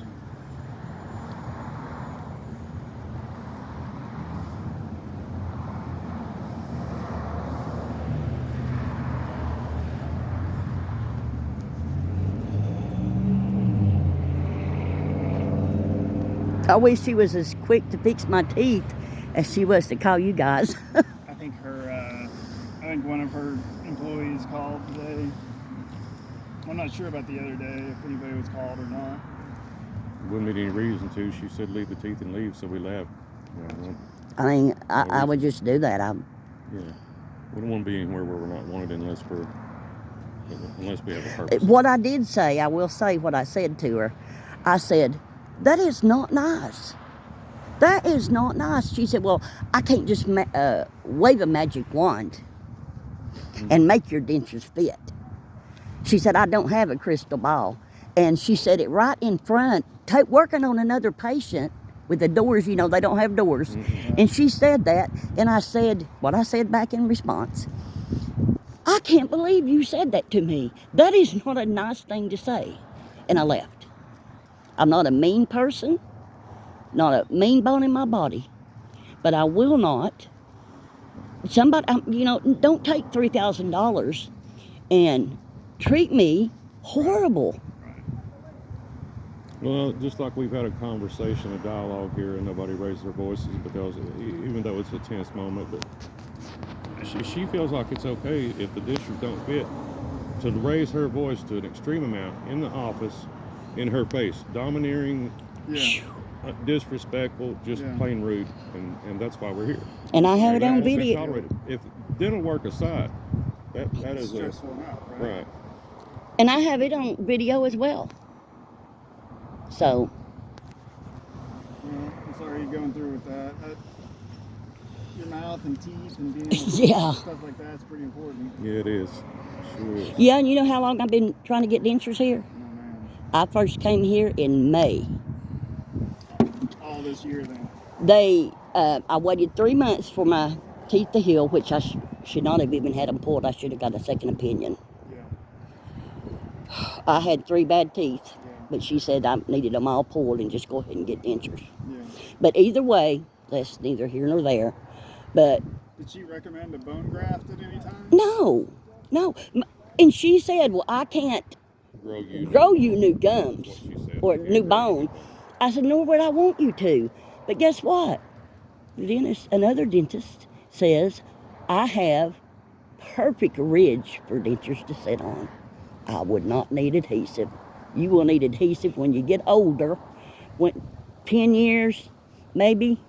Speaker 3: I wish she was as quick to fix my teeth as she was to call you guys.
Speaker 2: I think one of her employees called today. I'm not sure about the other day if anybody was called or not.
Speaker 1: Wouldn't be any reason to. She said leave the teeth and leave, so we left. Yeah,
Speaker 3: I mean, I would just do that.
Speaker 1: yeah. We don't want to be anywhere where we're not wanted unless we have a purpose.
Speaker 3: What I did say, I will say what I said to her. I said, that is not nice. That is not nice. She said, well, I can't just wave a magic wand and make your dentures fit. She said, I don't have a crystal ball. And she said it right in front, working on another patient with the doors, they don't have doors.
Speaker 1: Mm-hmm.
Speaker 3: And she said that, and I said what I said back in response. I can't believe you said that to me. That is not a nice thing to say. And I left. I'm not a mean person, not a mean bone in my body, but I will not. Somebody, don't take $3,000 and treat me horrible.
Speaker 1: Well, just like we've had a conversation, a dialogue here, and nobody raised their voices because even though it's a tense moment, but she feels like it's okay if the district don't fit to raise her voice to an extreme amount in the office, in her face, domineering,
Speaker 2: Yeah.
Speaker 1: disrespectful, just
Speaker 2: Yeah.
Speaker 1: plain rude, and that's why we're here.
Speaker 3: And I have it
Speaker 1: That
Speaker 3: on
Speaker 1: won't be
Speaker 3: video.
Speaker 1: tolerated. If dental work aside, that
Speaker 2: It's
Speaker 1: is
Speaker 2: stressful enough, right?
Speaker 1: right.
Speaker 3: And I have it on video as well. So,
Speaker 2: Well, I'm sorry you're going through with that. Your mouth and teeth and being able to
Speaker 3: Yeah.
Speaker 2: stuff like that's pretty important.
Speaker 1: Yeah, it is. Sure is.
Speaker 3: yeah, and you know how long I've been trying to get dentures here?
Speaker 2: Oh man.
Speaker 3: I first came here in May.
Speaker 2: All this year then.
Speaker 3: I waited 3 months for my teeth to heal, which I should not have even had them pulled. I should have got a second opinion.
Speaker 2: Yeah.
Speaker 3: I had 3 bad teeth,
Speaker 2: Yeah.
Speaker 3: but she said I needed them all pulled and just go ahead and get dentures.
Speaker 2: Yeah.
Speaker 3: But either way, that's neither here nor there. But
Speaker 2: Did she recommend a bone graft at any time?
Speaker 3: no. And she said, well, I can't grow you new gums
Speaker 1: What she said.
Speaker 3: or new bone. I said, nor would I want you to. But guess what? Another dentist says, I have perfect ridge for dentures to sit on. I would not need adhesive. You will need adhesive when you get older, when 10 years maybe,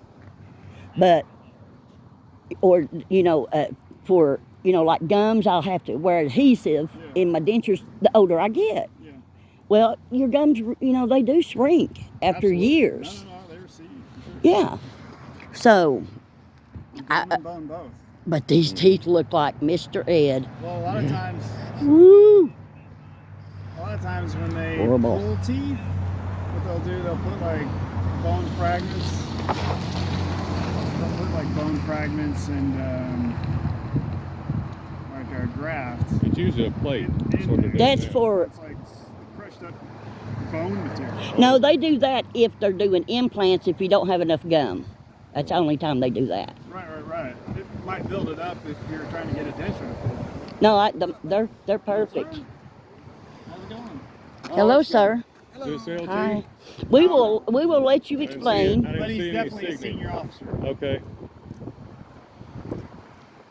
Speaker 3: but or for like gums, I'll have to wear adhesive in my dentures the older I get.
Speaker 2: Yeah.
Speaker 3: Well, your gums, they do shrink after
Speaker 2: Absolutely.
Speaker 3: years.
Speaker 2: No, they recede.
Speaker 3: Yeah. So,
Speaker 2: Bone and bone both.
Speaker 3: but these teeth look like Mr. Ed.
Speaker 2: Well, a lot of times,
Speaker 3: Woo!
Speaker 2: when they
Speaker 3: Horrible.
Speaker 2: pull teeth, what they'll do, they'll put like bone fragments. They'll put like bone fragments and like a graft.
Speaker 1: It's usually a plate. That's what they're doing
Speaker 3: That's
Speaker 1: there.
Speaker 3: for,
Speaker 2: It's like crushed up bone material.
Speaker 3: no, they do that if they're doing implants if you don't have enough gum. That's the only time they do that.
Speaker 2: Right. It might build it up if you're trying to get a denture to fill.
Speaker 3: No, they're perfect.
Speaker 2: How's it going?
Speaker 3: Hello, sir.
Speaker 1: Is this LT?
Speaker 3: Hi. We will let you
Speaker 1: I didn't see
Speaker 3: explain.
Speaker 1: it. I didn't
Speaker 2: But
Speaker 1: see
Speaker 2: he's
Speaker 1: any
Speaker 2: definitely a
Speaker 1: signal.
Speaker 2: senior officer,
Speaker 1: Okay.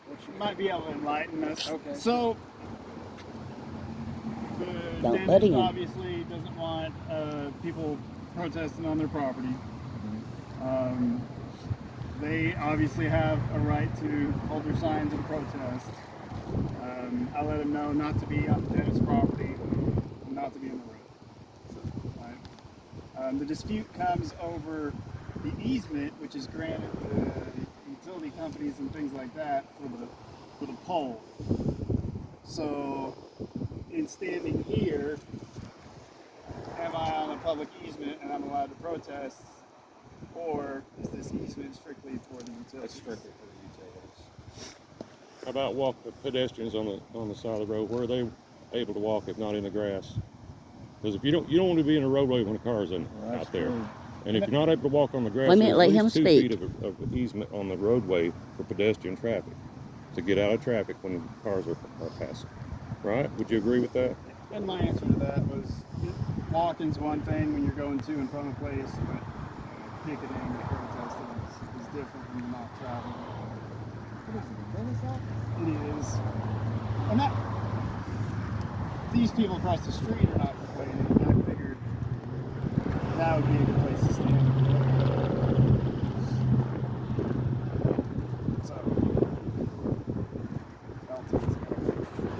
Speaker 2: which might be able to enlighten us. Okay. So, the
Speaker 3: Don't let
Speaker 2: dentist
Speaker 3: him.
Speaker 2: obviously doesn't want people protesting on their property. They obviously have a right to hold their signs and protest. I let them know not to be on the dentist's property, not to be on the road. Right? The dispute comes over the easement, which is granted to utility companies and things like that for the pole. So, in standing here, am I on a public easement and I'm allowed to protest, or is this easement strictly for the utilities?
Speaker 4: That's strictly for the utilities.
Speaker 1: How about walk the pedestrians on the side of the road? Where are they able to walk if not in the grass? Because if you don't want to be in a roadway when a car's out there.
Speaker 4: true.
Speaker 1: And if you're not able to walk on the grass,
Speaker 3: Wait a minute,
Speaker 1: there's
Speaker 3: let
Speaker 1: at
Speaker 3: him
Speaker 1: least 2
Speaker 3: speak.
Speaker 1: feet of easement on the roadway for pedestrian traffic to get out of traffic when cars are passing. Right? Would you agree with that?
Speaker 2: And my answer to that was, walking's one thing when you're going to and from a place, but picketing and protesting is different when you're not traveling.
Speaker 4: What is it, a dentist office?
Speaker 2: It is. And that, these people across the street are not complaining. I figured that would be a good place to stand. So,
Speaker 4: Yeah,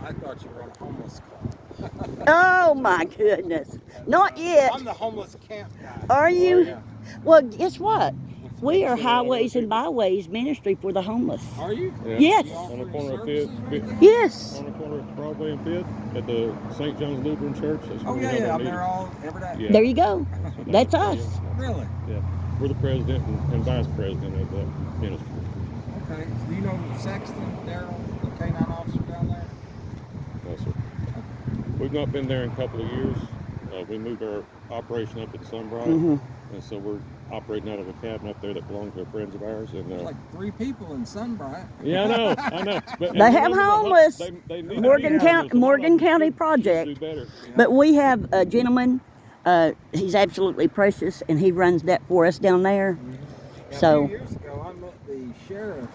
Speaker 4: I thought you were on a homeless call.
Speaker 3: Oh my goodness. Not yet.
Speaker 4: I'm the homeless camp guy.
Speaker 3: Are you?
Speaker 4: Yeah.
Speaker 3: Well, guess what? We are highways and byways ministry for the homeless.
Speaker 4: Are you?
Speaker 1: Yeah.
Speaker 3: Yes.
Speaker 4: You
Speaker 1: On the
Speaker 4: offering
Speaker 1: corner of
Speaker 4: services
Speaker 1: Fifth,
Speaker 4: or anything?
Speaker 3: Yes.
Speaker 1: on the corner of Broadway and Fifth at the St. John's Lutheran Church. That's where
Speaker 4: Oh
Speaker 1: we
Speaker 4: yeah,
Speaker 1: have
Speaker 4: yeah.
Speaker 1: our
Speaker 4: I'm there
Speaker 1: meetings.
Speaker 4: all every day.
Speaker 1: Yeah.
Speaker 3: There you go. That's us.
Speaker 4: Really?
Speaker 1: Yeah. We're the president and vice president of that ministry.
Speaker 4: Okay. Do you know Sexton, Daryl, the K9 officer down there?
Speaker 1: No, sir. We've not been there in a couple of years. We moved our operation up at Sunbright,
Speaker 3: Mhm.
Speaker 1: and so we're operating out of a cabin up there that belongs to friends of ours. And
Speaker 4: There's like 3 people in Sunbright.
Speaker 1: yeah, I know. But,
Speaker 3: They have homeless.
Speaker 1: They need
Speaker 3: Morgan
Speaker 1: homeless.
Speaker 3: County-
Speaker 1: A lot
Speaker 3: Morgan
Speaker 1: of them
Speaker 3: County
Speaker 1: should
Speaker 3: project.
Speaker 1: do better.
Speaker 3: But we have a gentleman. He's absolutely precious, and he runs that for us down there.
Speaker 4: Yeah,
Speaker 3: So-
Speaker 4: a few years ago, I met the sheriff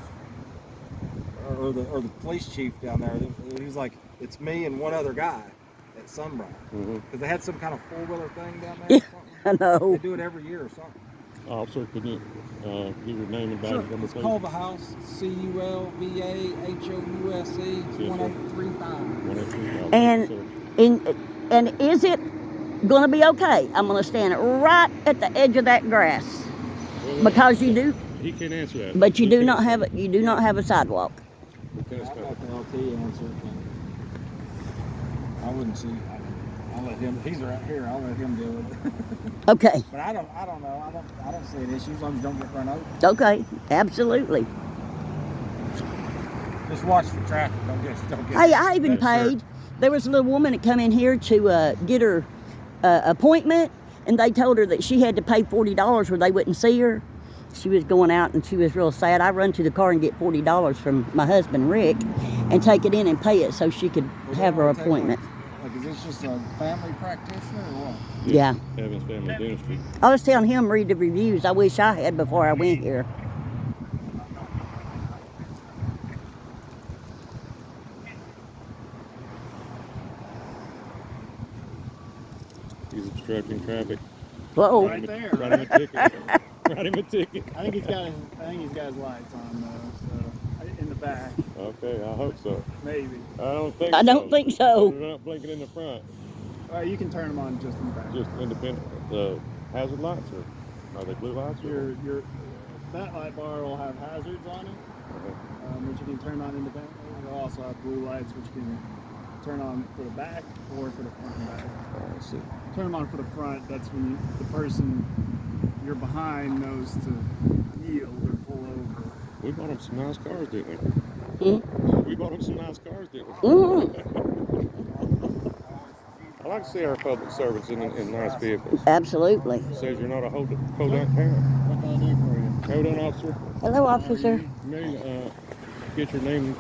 Speaker 4: or the police chief down there. He was like, "It's me and one other guy at Sunbright,"
Speaker 1: Mhm.
Speaker 4: because they had some kind of 4-wheeler thing down there. Or something.
Speaker 3: I know.
Speaker 4: They do it every year or something.
Speaker 1: Officer, could you give your name and badge
Speaker 4: Sure.
Speaker 1: number,
Speaker 4: It's
Speaker 1: please?
Speaker 4: Culver House, CULVAHOUSE, 1835.
Speaker 3: And and is it going to be okay? I'm going to stand right at the edge of that grass because you do,
Speaker 1: He can't answer that.
Speaker 3: but you do
Speaker 1: Lieutenant
Speaker 3: not
Speaker 1: Scott.
Speaker 3: have a, you do not have a sidewalk.
Speaker 1: Lieutenant
Speaker 4: I'd
Speaker 1: Scott.
Speaker 4: let the LT answer it. I wouldn't see. I'll let him. He's right here. I'll let him deal with it.
Speaker 3: Okay.
Speaker 4: But I don't know. I don't see an issue as long as you don't get run over.
Speaker 3: Okay. Absolutely.
Speaker 4: Just watch the traffic. Don't get.
Speaker 3: Hey, I even
Speaker 1: Yes, sir.
Speaker 3: paid. There was a little woman that come in here to get her appointment, and they told her that she had to pay $40 or they wouldn't see her. She was going out and she was real sad. I run to the car and get $40 from my husband Rick, and take it in and pay it so she could have her appointment.
Speaker 4: Like, is this just a family practitioner or what?
Speaker 3: Yeah.
Speaker 1: Evans Family Dentistry.
Speaker 3: I was telling him read the reviews. I wish I had before I went here.
Speaker 1: He's obstructing traffic.
Speaker 3: Whoa.
Speaker 2: Right there.
Speaker 1: Write him a ticket. Write him a ticket.
Speaker 2: I think he's got his lights on though, so in the back,
Speaker 1: Okay, I hope so.
Speaker 2: maybe.
Speaker 1: I don't think
Speaker 3: I
Speaker 1: so.
Speaker 3: don't think so.
Speaker 1: They're not blinking in the front.
Speaker 2: You can turn them on just in the back.
Speaker 1: Just independent. Hazard lights, or are they blue lights? Or?
Speaker 2: Your that light bar will have hazards on it, which you can turn on independently. It'll also have blue lights, which you can turn on for the back or for the front and back.
Speaker 1: I see.
Speaker 2: Turn them on for the front. That's when the person you're behind knows to yield or pull over.
Speaker 1: We bought him some nice cars, didn't we?
Speaker 3: Hmm?
Speaker 1: We bought him some nice cars, didn't we?
Speaker 3: Mm,
Speaker 1: I like to see our public servants in nice vehicles.
Speaker 3: absolutely.
Speaker 1: Says you're not a hold out parent.
Speaker 4: What can I do for you?
Speaker 1: Hold on, officer.
Speaker 3: Hello, officer.
Speaker 1: May get your name,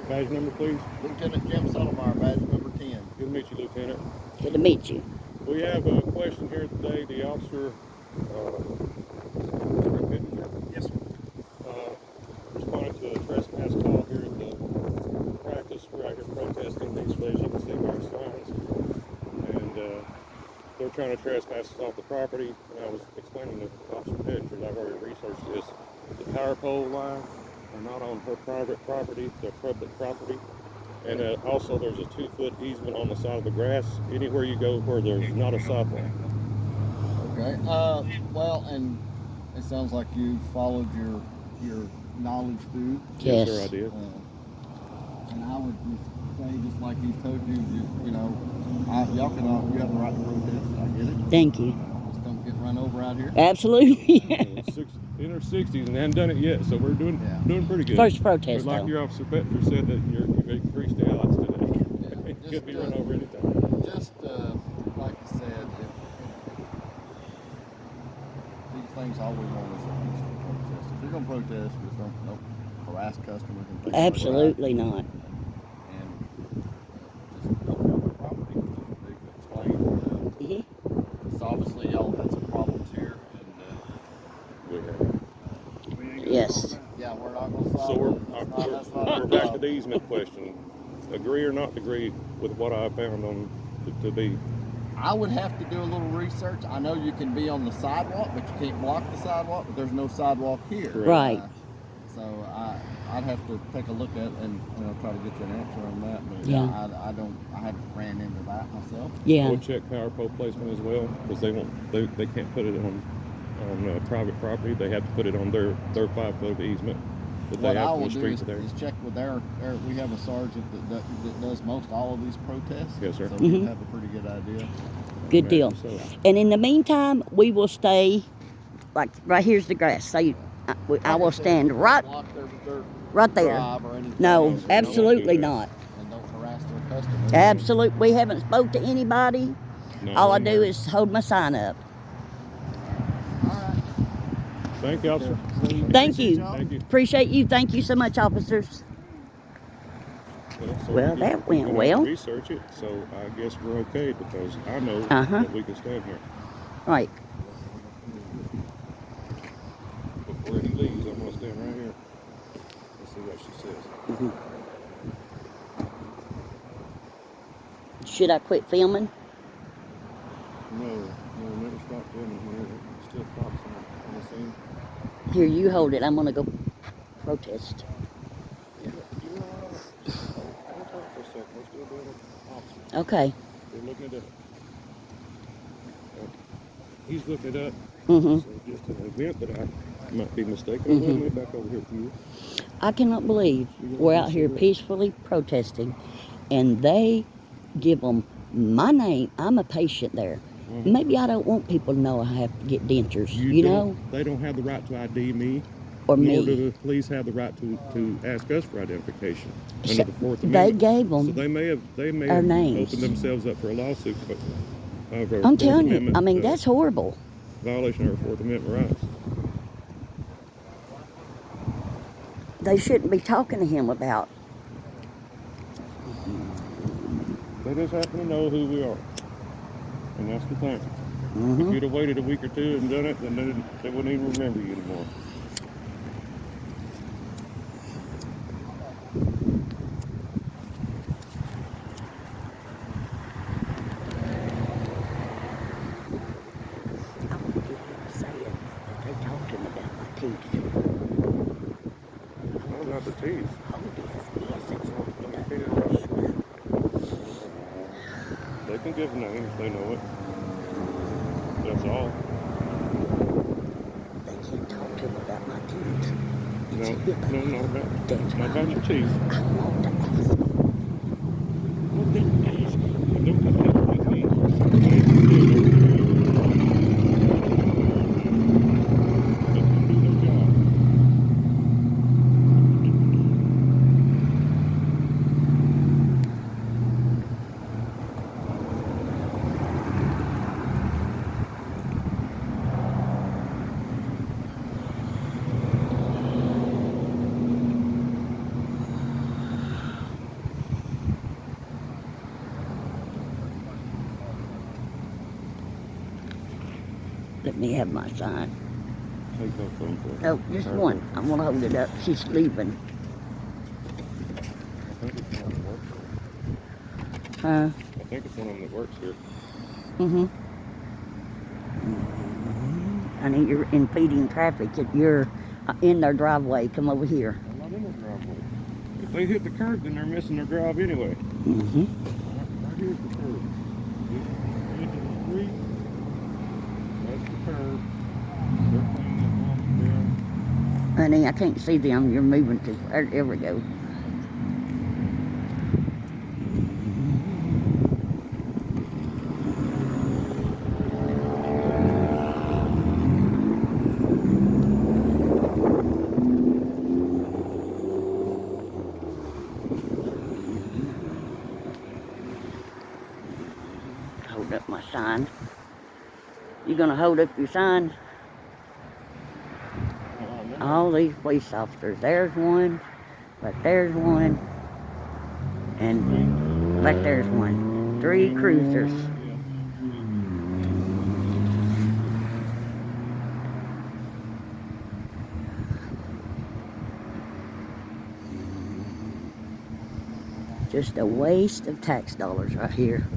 Speaker 1: badge number, please?
Speaker 4: Lieutenant Jim Settlemyer, badge number 10.
Speaker 1: Good to meet you, Lieutenant.
Speaker 3: Good to meet you.
Speaker 1: We have a question here today. The officer, Mr. Pittenger,
Speaker 2: Yes, sir.
Speaker 1: responded to a trespass call here at the practice. We're out here protesting these, as you can see by our signs. And they're trying to trespass us off the property. And I was explaining to Officer Pittenger that I've already researched this. The power pole lines are not on her private property, they're public property. And also there's a 2-foot easement on the side of the grass anywhere you go where there's not a sidewalk.
Speaker 4: Okay. Well, and it sounds like you followed your knowledge through.
Speaker 3: Yes.
Speaker 1: Sir, I did.
Speaker 4: And I would just say, just like he's told you, you know, y'all can all, you have the right to protest. I get it.
Speaker 3: Thank you.
Speaker 4: Just don't get run over out here.
Speaker 3: Absolutely.
Speaker 1: In her 60s and hadn't done it yet, so we're doing pretty good.
Speaker 3: First protest,
Speaker 1: But like
Speaker 3: though.
Speaker 1: your Officer Petner said that you've increased the odds today.
Speaker 4: Yeah,
Speaker 1: Could
Speaker 4: just,
Speaker 1: be run over anytime.
Speaker 4: Just like you said, these things all we want is a peaceful protest. If you're gonna protest, just don't harass customers and things
Speaker 3: Absolutely not.
Speaker 4: like that. And just don't have a property. They can explain.
Speaker 3: Mhm.
Speaker 4: It's obviously y'all had some problems here, and
Speaker 1: We have.
Speaker 2: We ain't gonna
Speaker 3: Yes.
Speaker 2: solve that.
Speaker 4: yeah, we're not gonna solve
Speaker 1: So
Speaker 4: it. That's not our
Speaker 1: we're back to
Speaker 4: job.
Speaker 1: the easement question. Agree or not agree with what I found on to be?
Speaker 4: I would have to do a little research. I know you can be on the sidewalk, but you can't block the sidewalk. But there's no sidewalk here.
Speaker 1: Correct.
Speaker 3: Right.
Speaker 4: So I'd have to take a look at and try to get you an answer on that. But
Speaker 3: Yeah.
Speaker 4: I haven't ran into that myself.
Speaker 3: Yeah.
Speaker 1: We'll check power pole placement as well because they can't put it on private property. They have to put it on their 5-foot easement that they
Speaker 4: What I
Speaker 1: have from
Speaker 4: will
Speaker 1: the
Speaker 4: do
Speaker 1: street
Speaker 4: is,
Speaker 1: to there.
Speaker 4: check with we have a sergeant that does most all of these protests.
Speaker 1: Yes, sir.
Speaker 4: So we
Speaker 3: Mhm.
Speaker 4: have a pretty good idea.
Speaker 3: Good deal.
Speaker 1: So,
Speaker 3: And in the meantime, we will stay, like, right here's the grass. So I will stand right there.
Speaker 4: Drive or anything
Speaker 3: No,
Speaker 4: else,
Speaker 3: absolutely
Speaker 1: that.
Speaker 3: not.
Speaker 4: And don't harass their customers.
Speaker 3: Absolutely. We haven't spoke to anybody.
Speaker 1: no,
Speaker 3: All I
Speaker 1: no
Speaker 3: do
Speaker 1: more.
Speaker 3: is hold my sign up.
Speaker 4: All right.
Speaker 1: Thank you, officer.
Speaker 3: Thank you.
Speaker 1: Thank you.
Speaker 3: Appreciate you. Thank you so much, officers.
Speaker 1: So
Speaker 3: Well,
Speaker 1: we
Speaker 3: that
Speaker 1: can- we
Speaker 3: went
Speaker 1: can
Speaker 3: well.
Speaker 1: Research it, so I guess we're okay because I know
Speaker 3: Uh-huh.
Speaker 1: that we can stand here.
Speaker 3: Right.
Speaker 1: Before he leaves, I'm gonna stand right here. Let's see what she says.
Speaker 3: Should I quit filming?
Speaker 1: No, never stop filming here. It still pops on the scene.
Speaker 3: Here, you hold it. I'm going to go protest.
Speaker 1: You know what? Hold on for a second. We're still doing an officer.
Speaker 3: Okay.
Speaker 1: We're looking at it. He's looking it up.
Speaker 3: Mm-hmm.
Speaker 1: So just an event that I might be mistaken.
Speaker 3: Mhm.
Speaker 1: Let me back over here to you.
Speaker 3: I cannot believe we're out here peacefully protesting, and they give them my name. I'm a patient there.
Speaker 1: Mhm.
Speaker 3: Maybe I don't want people to know I have to get dentures, you
Speaker 1: don't-
Speaker 3: know,
Speaker 1: They don't have the right to ID me.
Speaker 3: or
Speaker 1: Nor do
Speaker 3: me.
Speaker 1: the police have the right to ask us for identification
Speaker 3: So
Speaker 1: under the Fourth
Speaker 3: they
Speaker 1: Amendment.
Speaker 3: gave
Speaker 1: So
Speaker 3: them.
Speaker 1: they may
Speaker 3: our
Speaker 1: have
Speaker 3: names.
Speaker 1: opened themselves up for a lawsuit, but of our
Speaker 3: I'm
Speaker 1: Fourth
Speaker 3: telling you,
Speaker 1: Amendment,
Speaker 3: I mean, that's horrible.
Speaker 1: violation of our Fourth Amendment rights.
Speaker 3: They shouldn't be talking to him about.
Speaker 1: They just happen to know who we are, and that's the thing. If
Speaker 3: Mhm.
Speaker 1: you'd have waited a week or two and done it, then they wouldn't even remember you anymore.
Speaker 3: teeth.
Speaker 1: No, not the teeth.
Speaker 3: Oh, yes, it's
Speaker 1: Let me feed it right. They can give a name if they know it. That's all.
Speaker 3: They can't talk to him about my teeth.
Speaker 1: No,
Speaker 3: It's a hippo. That's
Speaker 1: not
Speaker 3: right.
Speaker 1: about your teeth.
Speaker 3: I want to ask him.
Speaker 1: Well, then ask him. But don't come here with me. Let them do their job.
Speaker 3: Let me have my sign.
Speaker 1: Take those things off.
Speaker 3: No, just one. I'm gonna hold it up. She's leaving.
Speaker 1: I think it's one of them that works here.
Speaker 3: Huh?
Speaker 1: I think it's one of them that works here.
Speaker 3: Mm-hmm. I need you're impeding traffic. You're in their driveway. Come over here.
Speaker 1: I'm not in their driveway. If they hit the curb, then they're missing their drive anyway.
Speaker 3: Mm-hmm.
Speaker 1: Right here's the curb. This is the street. That's the curb. Everything that runs down.
Speaker 3: Honey, I can't see them. You're moving too. There we go. Hold up my sign. You gonna hold up your sign? All these police officers. There's one, but there's one, and back there's one. 3 cruisers. Just a waste of tax dollars right here.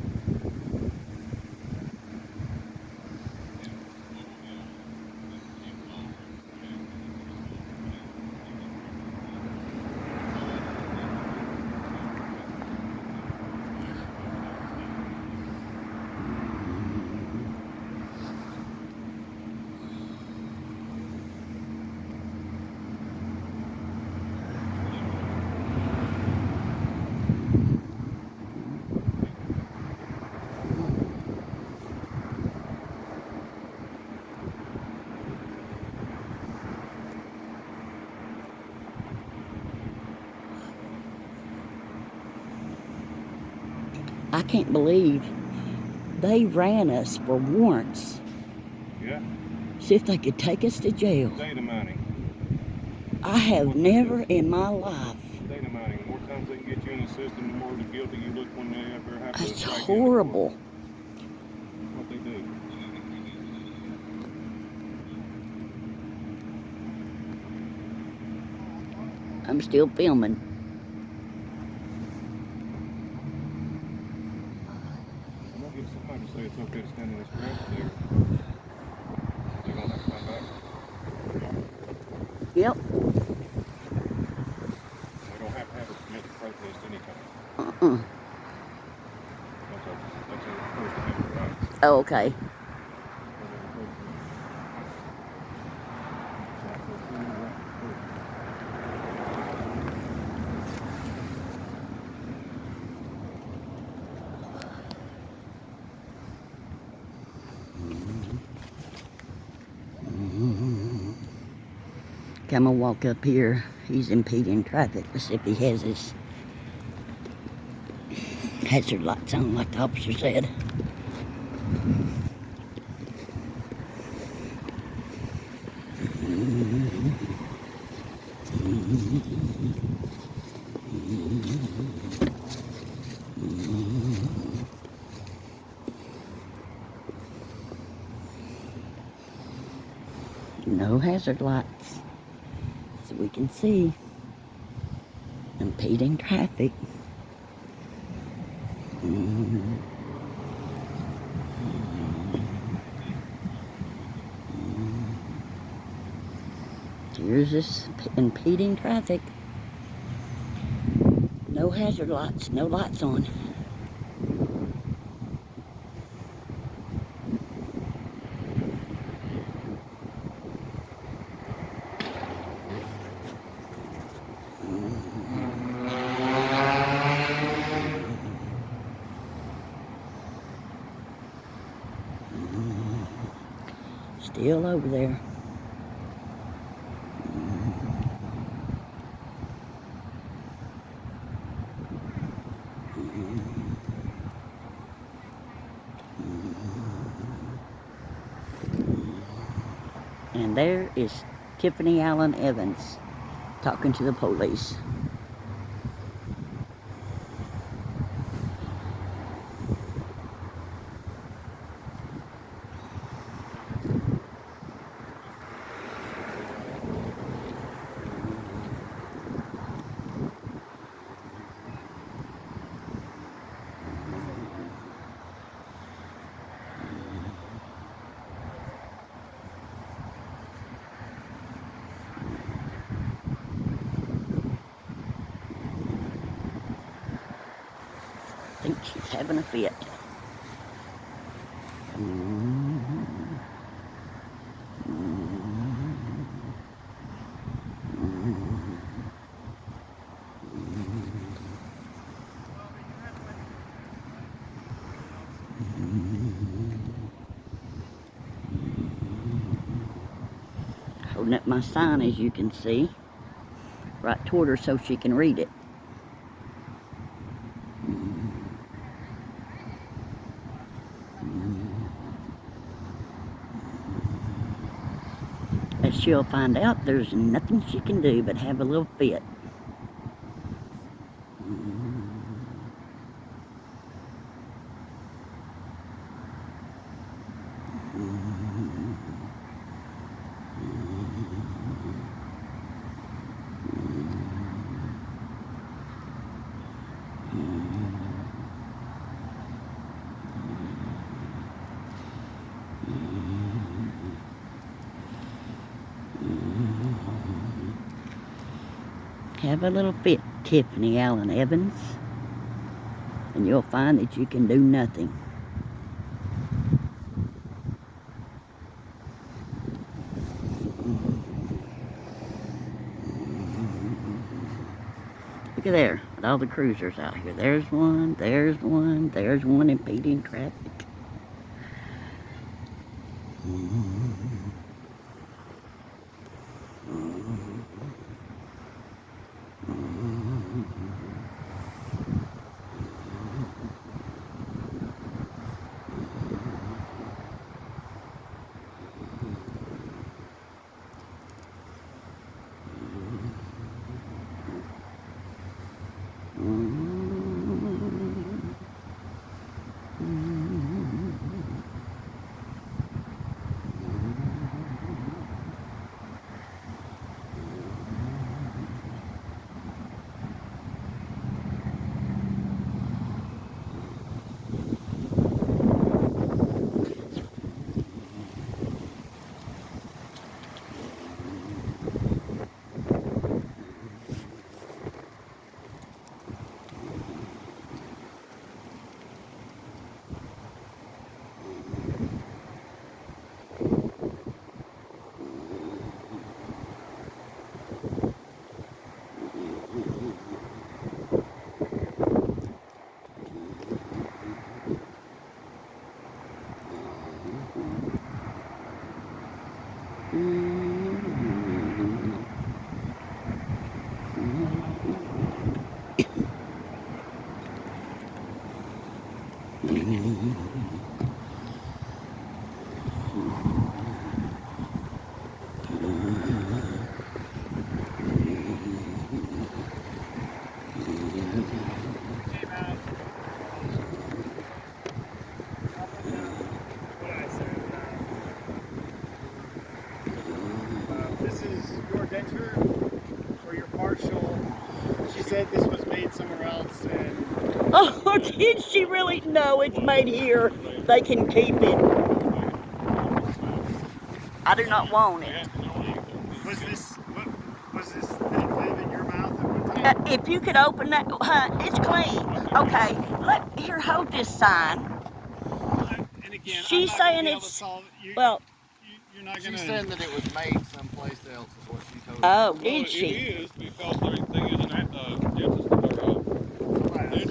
Speaker 3: I can't believe they ran us for warrants.
Speaker 1: Yeah,
Speaker 3: See if they could take us to jail.
Speaker 1: data mining.
Speaker 3: I have never in my life.
Speaker 1: Data mining. The more times they can get you in the system, the more the guilty you look when they ever have to.
Speaker 3: That's
Speaker 1: drag you into
Speaker 3: horrible.
Speaker 1: court. That's what they do.
Speaker 3: I'm still filming.
Speaker 1: I'm gonna get somebody to say it's okay to stand in this grass there. They're gonna have to come back.
Speaker 3: Yep.
Speaker 1: They don't have to have a permit to protest anytime.
Speaker 3: Uh-uh.
Speaker 1: That's a First Amendment rights.
Speaker 3: Oh, okay. I'm gonna walk up here. He's impeding traffic. Let's see if he has his hazard lights on, like the officer said. No hazard lights, so we can see. Impeding traffic. Here's this impeding traffic. No hazard lights, no lights on. Still over there. And there is Tiffany Allen Evans talking to the police. I think she's having a fit. Holding up my sign, as you can see, right toward her so she can read it. As she'll find out, there's nothing she can do but have a little fit. Have a little fit, Tiffany Allen Evans, and you'll find that you can do nothing. Look at there, with all the cruisers out here. There's one, there's one, there's one impeding traffic.
Speaker 2: This is your denture or your partial. She said this was made somewhere else, and
Speaker 3: Oh, did she really? No, it's made here. They can keep it. I do not want it.
Speaker 2: was this
Speaker 3: If you could open that, it's clean. Okay, here, hold this sign.
Speaker 2: And again,
Speaker 3: She's
Speaker 2: I'm not
Speaker 3: saying
Speaker 2: gonna be able to
Speaker 3: it's-
Speaker 2: solve it.
Speaker 3: Well,
Speaker 2: You're not
Speaker 5: She
Speaker 2: gonna.
Speaker 5: said that it was made someplace else, is what she told me.
Speaker 3: oh,
Speaker 1: Well,
Speaker 3: did
Speaker 1: it
Speaker 3: she?
Speaker 1: is because everything is in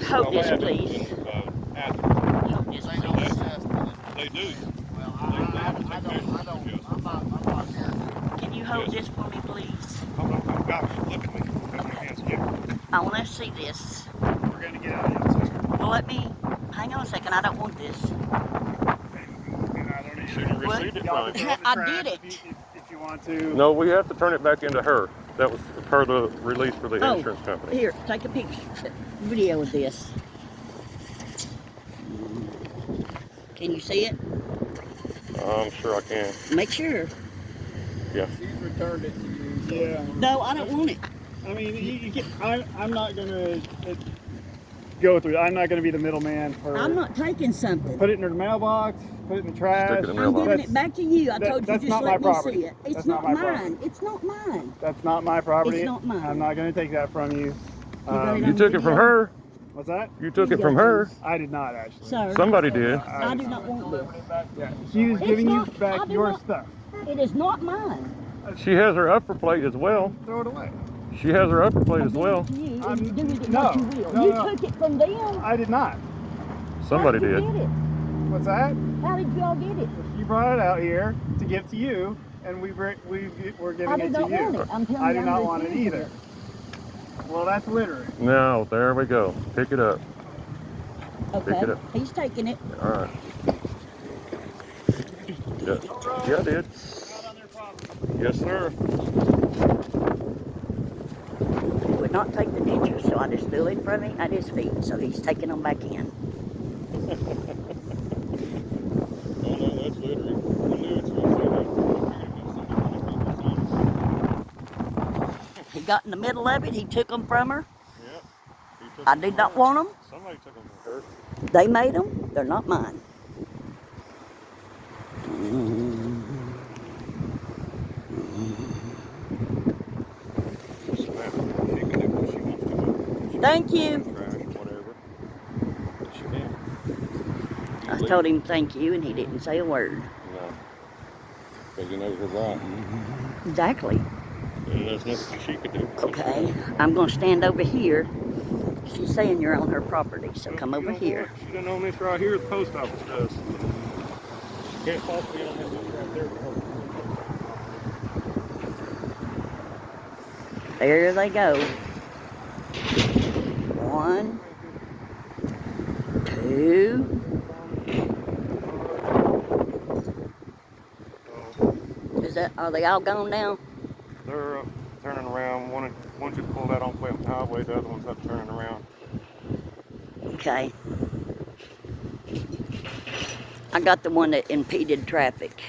Speaker 3: Hold this, please.
Speaker 1: Athens.
Speaker 3: Hold this,
Speaker 5: They
Speaker 3: please.
Speaker 5: don't adjust it.
Speaker 1: They do.
Speaker 5: Well,
Speaker 1: They have to take pictures of you.
Speaker 5: I'm not here.
Speaker 3: Can you hold
Speaker 1: Yes.
Speaker 3: this for me, please?
Speaker 1: Oh, oh, gosh, look at me. Got my hands together.
Speaker 3: I want to see this.
Speaker 2: We're gonna get out of here in a second.
Speaker 3: Well, let me. Hang on a second. I don't want this.
Speaker 2: And I don't need
Speaker 1: Should have
Speaker 3: What?
Speaker 1: received it
Speaker 2: Y'all
Speaker 1: right.
Speaker 2: can throw the
Speaker 3: I
Speaker 2: trash
Speaker 3: did it.
Speaker 2: if you want to.
Speaker 1: No, we have to turn it back into her. That was per the release for the
Speaker 3: Oh,
Speaker 1: insurance company.
Speaker 3: Here, take a picture, video of this. Can you see it?
Speaker 1: I'm sure I can.
Speaker 3: Make sure.
Speaker 1: Yeah.
Speaker 5: She's returned it to you. So
Speaker 2: Yeah.
Speaker 3: No, I don't want it.
Speaker 2: I mean, you can, I'm not gonna go through. I'm not gonna be the middleman for.
Speaker 3: I'm not taking something.
Speaker 2: Put it in her mailbox. Put it in the trash.
Speaker 1: Stick it in the
Speaker 3: I'm
Speaker 1: mailbox.
Speaker 3: giving it back to you. I
Speaker 2: that-
Speaker 3: told you
Speaker 2: that's
Speaker 3: just
Speaker 2: not
Speaker 3: let
Speaker 2: my
Speaker 3: me
Speaker 2: property.
Speaker 3: see it. It's
Speaker 2: That's
Speaker 3: not
Speaker 2: not my
Speaker 3: mine.
Speaker 2: property.
Speaker 3: It's not mine.
Speaker 2: That's not my property.
Speaker 3: It's not mine.
Speaker 2: I'm not gonna take that from you.
Speaker 3: got it
Speaker 1: You
Speaker 3: on
Speaker 1: took it from
Speaker 3: video.
Speaker 1: her.
Speaker 2: What's that?
Speaker 1: You took
Speaker 3: You
Speaker 1: it from
Speaker 3: got
Speaker 1: her.
Speaker 2: I did not actually.
Speaker 3: Sir,
Speaker 1: Somebody did.
Speaker 3: I do not want this.
Speaker 2: Yeah. She was
Speaker 3: It's
Speaker 2: giving
Speaker 3: not-
Speaker 2: you back
Speaker 3: I do
Speaker 2: your
Speaker 3: not-
Speaker 2: stuff.
Speaker 3: It is not mine.
Speaker 1: She has her upper plate as well.
Speaker 2: Throw it away.
Speaker 1: She has her upper plate
Speaker 3: I'm
Speaker 1: as
Speaker 3: giving
Speaker 1: well.
Speaker 3: it to you, and
Speaker 2: I'm-
Speaker 3: you do with it
Speaker 2: no,
Speaker 3: what you will.
Speaker 2: no,
Speaker 3: You
Speaker 2: no.
Speaker 3: took it from them.
Speaker 2: I did not.
Speaker 1: Somebody
Speaker 3: How did.
Speaker 1: did.
Speaker 3: You get it?
Speaker 2: What's that?
Speaker 3: How did y'all get it?
Speaker 2: You brought it out here to give to you, and we're giving
Speaker 3: I do
Speaker 2: it to
Speaker 3: not want
Speaker 2: you.
Speaker 3: it. I'm telling
Speaker 2: I
Speaker 3: you,
Speaker 2: do
Speaker 3: I'm
Speaker 2: not want it
Speaker 3: refusing
Speaker 2: either. Well, that's littering.
Speaker 1: No, there we go. Pick it up.
Speaker 3: Okay,
Speaker 1: Pick it up.
Speaker 3: he's taking it.
Speaker 1: All right. Yeah, yeah I did.
Speaker 2: Not on their property.
Speaker 1: Yes, sir.
Speaker 3: He would not take the ditches, so I just threw it in front of him at his feet. So he's taking them back in.
Speaker 1: Oh no, that's littering. I knew it's going to
Speaker 3: He got in the middle of it. He took them from her.
Speaker 1: Yep. He took
Speaker 3: I
Speaker 1: it
Speaker 3: did
Speaker 1: from
Speaker 3: not
Speaker 1: her.
Speaker 3: want them.
Speaker 1: Somebody took them from her.
Speaker 3: They made them. They're not mine.
Speaker 1: She can do what she wants to do. She
Speaker 3: Thank
Speaker 1: can
Speaker 3: you.
Speaker 1: throw in the trash, whatever. She can.
Speaker 3: I told him thank you, and he didn't say a word.
Speaker 1: No. Because he knows her right.
Speaker 3: Exactly.
Speaker 1: And there's nothing she could do.
Speaker 3: Okay, I'm gonna stand over here. She's saying you're on her property, so come
Speaker 1: You
Speaker 3: over
Speaker 1: know
Speaker 3: here.
Speaker 1: what? She doesn't own this right here. The post office does. She can't possibly own this right there.
Speaker 3: There they go. 1, 2. Are they all gone now?
Speaker 1: They're turning around. One just pulled out on Clinton Highway. The other one's up turning around.
Speaker 3: Okay. I got the one that impeded traffic.